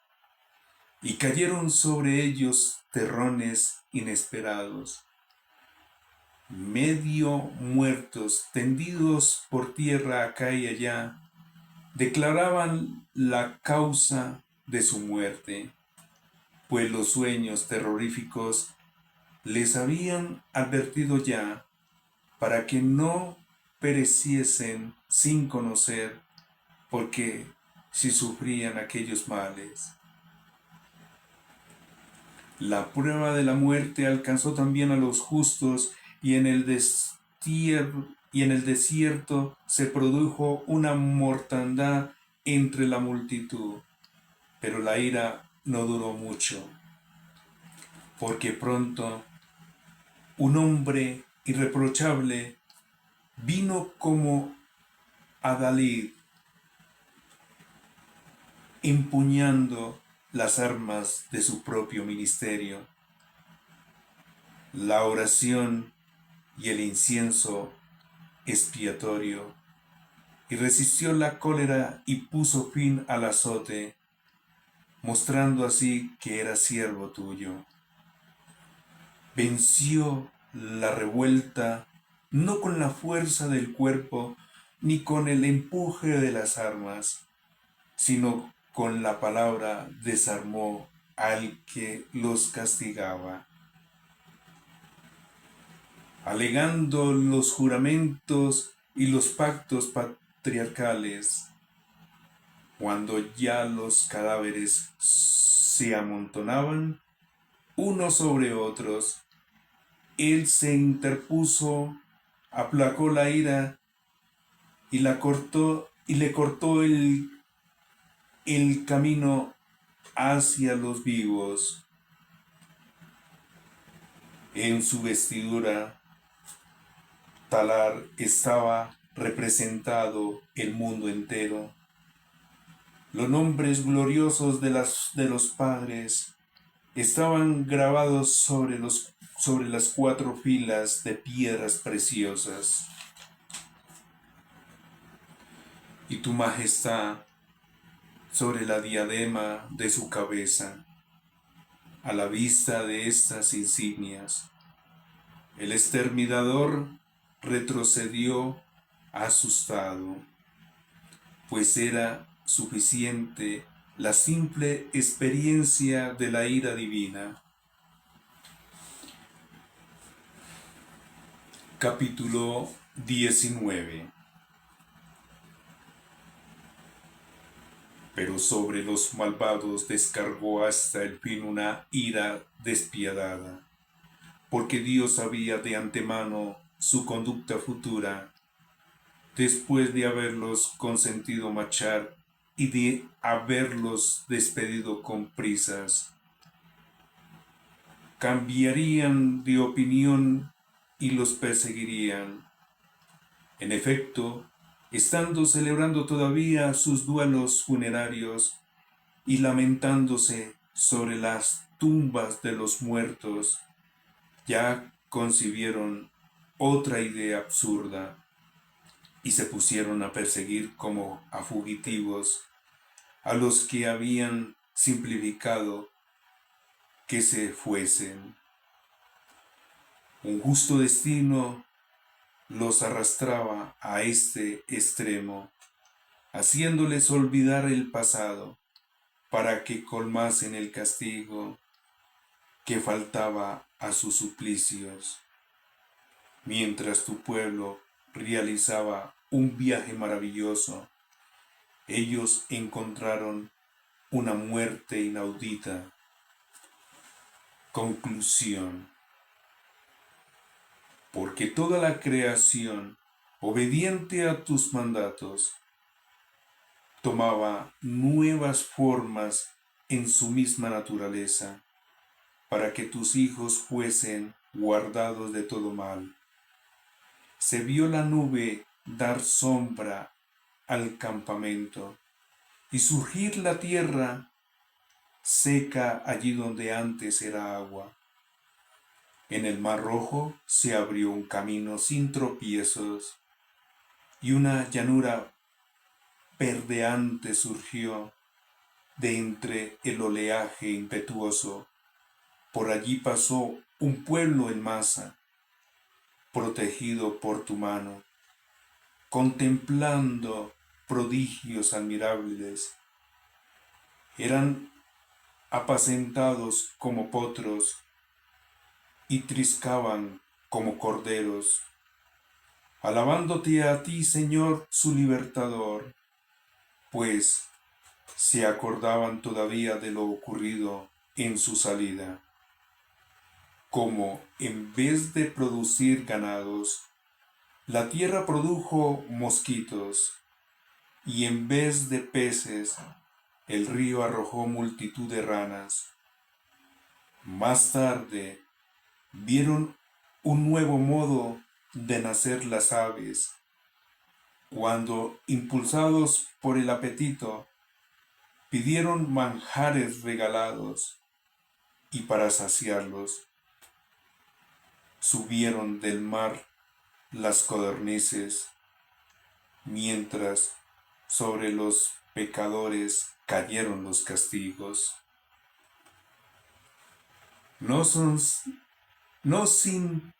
y cayeron sobre ellos terrones inesperados. Medio muertos, tendidos por tierra acá y allá, declaraban la causa de su muerte. pues los sueños terroríficos les habían advertido ya para que no pereciesen sin conocer, porque si sufrían aquellos males. La prueba de la muerte alcanzó también a los justos y en el desierto se produjo una mortandad entre la multitud. Pero la ira no duró mucho, porque pronto un hombre irreprochable vino como adalid, empuñando las armas de su propio ministerio, la oración y el incienso expiatorio, y resistió la cólera y puso fin al azote, mostrando así que era siervo tuyo. Venció la revuelta no con la fuerza del cuerpo ni con el empuje de las armas, sino con la palabra desarmó al que los castigaba. Alegando los juramentos y los pactos patriarcales, cuando ya los cadáveres se amontonaban unos sobre otros, él se interpuso, aplacó la ira y le cortó el camino hacia los vivos. En su vestidura talar estaba representado el mundo entero. Los nombres gloriosos de los padres estaban grabados sobre las 4 filas de piedras preciosas. Y tu majestad sobre la diadema de su cabeza. A la vista de estas insignias, el exterminador retrocedió asustado, pues era suficiente la simple experiencia de la ira divina. Capítulo 19. Pero sobre los malvados descargó hasta el fin una ira despiadada, porque Dios sabía de antemano su conducta futura, después de haberlos consentido marchar y de haberlos despedido con prisas. Cambiarían de opinión y los perseguirían. En efecto, estando celebrando todavía sus duelos funerarios y lamentándose sobre las tumbas de los muertos, ya concibieron otra idea absurda y se pusieron a perseguir como a fugitivos a los que habían simplificado que se fuesen. Un justo destino los arrastraba a este extremo, haciéndoles olvidar el pasado, para que colmasen el castigo que faltaba a sus suplicios. Mientras tu pueblo realizaba un viaje maravilloso, ellos encontraron una muerte inaudita. Conclusión. Porque toda la creación, obediente a tus mandatos, tomaba nuevas formas en su misma naturaleza, para que tus hijos fuesen guardados de todo mal. Se vio la nube dar sombra al campamento, y surgir la tierra seca allí donde antes era agua. En el mar Rojo se abrió un camino sin tropiezos, y una llanura verdeante surgió de entre el oleaje impetuoso. Por allí pasó un pueblo en masa, protegido por tu mano, contemplando prodigios admirables. Eran apacentados como potros y triscaban como corderos, alabándote a ti, Señor, su libertador, pues se acordaban todavía de lo ocurrido en su salida, como en vez de producir ganados, la tierra produjo mosquitos, y en vez de peces, el río arrojó multitud de ranas. Más tarde, vieron un nuevo modo de nacer las aves, cuando, impulsados por el apetito, pidieron manjares regalados, y para saciarlos, subieron del mar las codornices, mientras sobre los pecadores cayeron los castigos. No son, no sin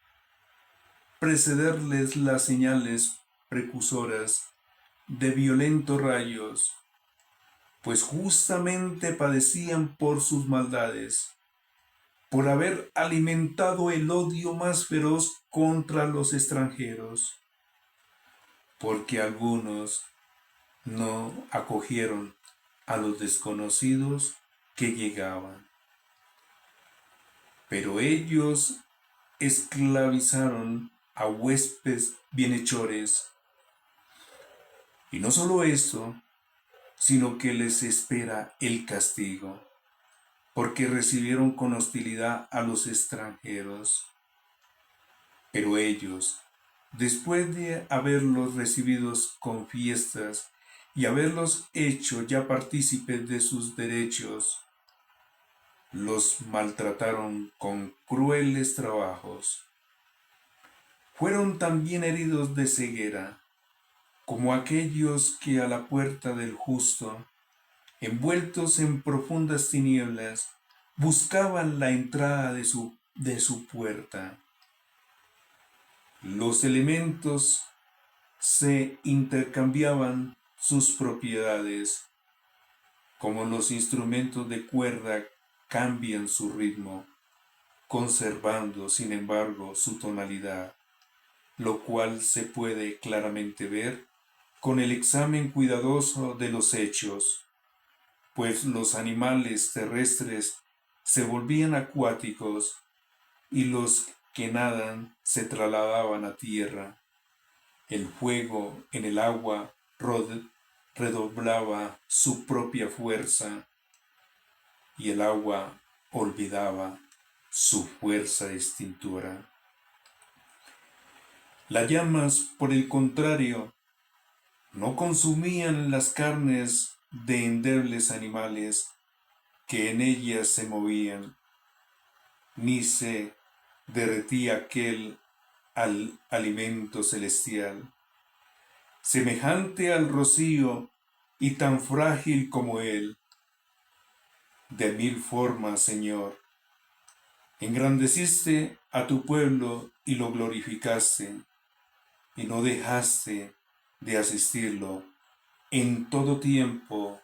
precederles las señales precursoras de violentos rayos, pues justamente padecían por sus maldades, por haber alimentado el odio más feroz contra los extranjeros, porque algunos no acogieron a los desconocidos que llegaban, pero ellos esclavizaron a huéspedes bienhechores, y no solo eso, sino que les espera el castigo, porque recibieron con hostilidad a los extranjeros. Pero ellos, después de haberlos recibidos con fiestas y haberlos hecho ya partícipes de sus derechos, los maltrataron con crueles trabajos. Fueron también heridos de ceguera, como aquellos que a la puerta del justo, envueltos en profundas tinieblas, buscaban la entrada de su puerta. Los elementos se intercambiaban sus propiedades, como los instrumentos de cuerda cambian su ritmo, conservando, sin embargo, su tonalidad, lo cual se puede claramente ver con el examen cuidadoso de los hechos, pues los animales terrestres se volvían acuáticos y los que nadan se trasladaban a tierra. El fuego en el agua redoblaba su propia fuerza y el agua olvidaba su fuerza extintora. Las llamas, por el contrario, no consumían las carnes de endebles animales que en ellas se movían, ni se derretía aquel alimento celestial, semejante al rocío y tan frágil como él. De mil formas, Señor, engrandeciste a tu pueblo y lo glorificaste, y no dejaste de asistirlo en todo tiempo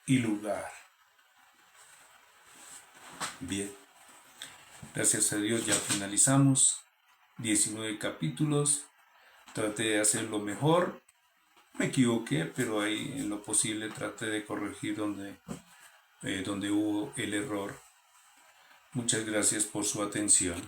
y lugar. Bien, gracias a Dios ya finalizamos 19 capítulos. Traté de hacerlo mejor, me equivoqué, pero ahí en lo posible traté de corregir donde hubo el error. Muchas gracias por su atención.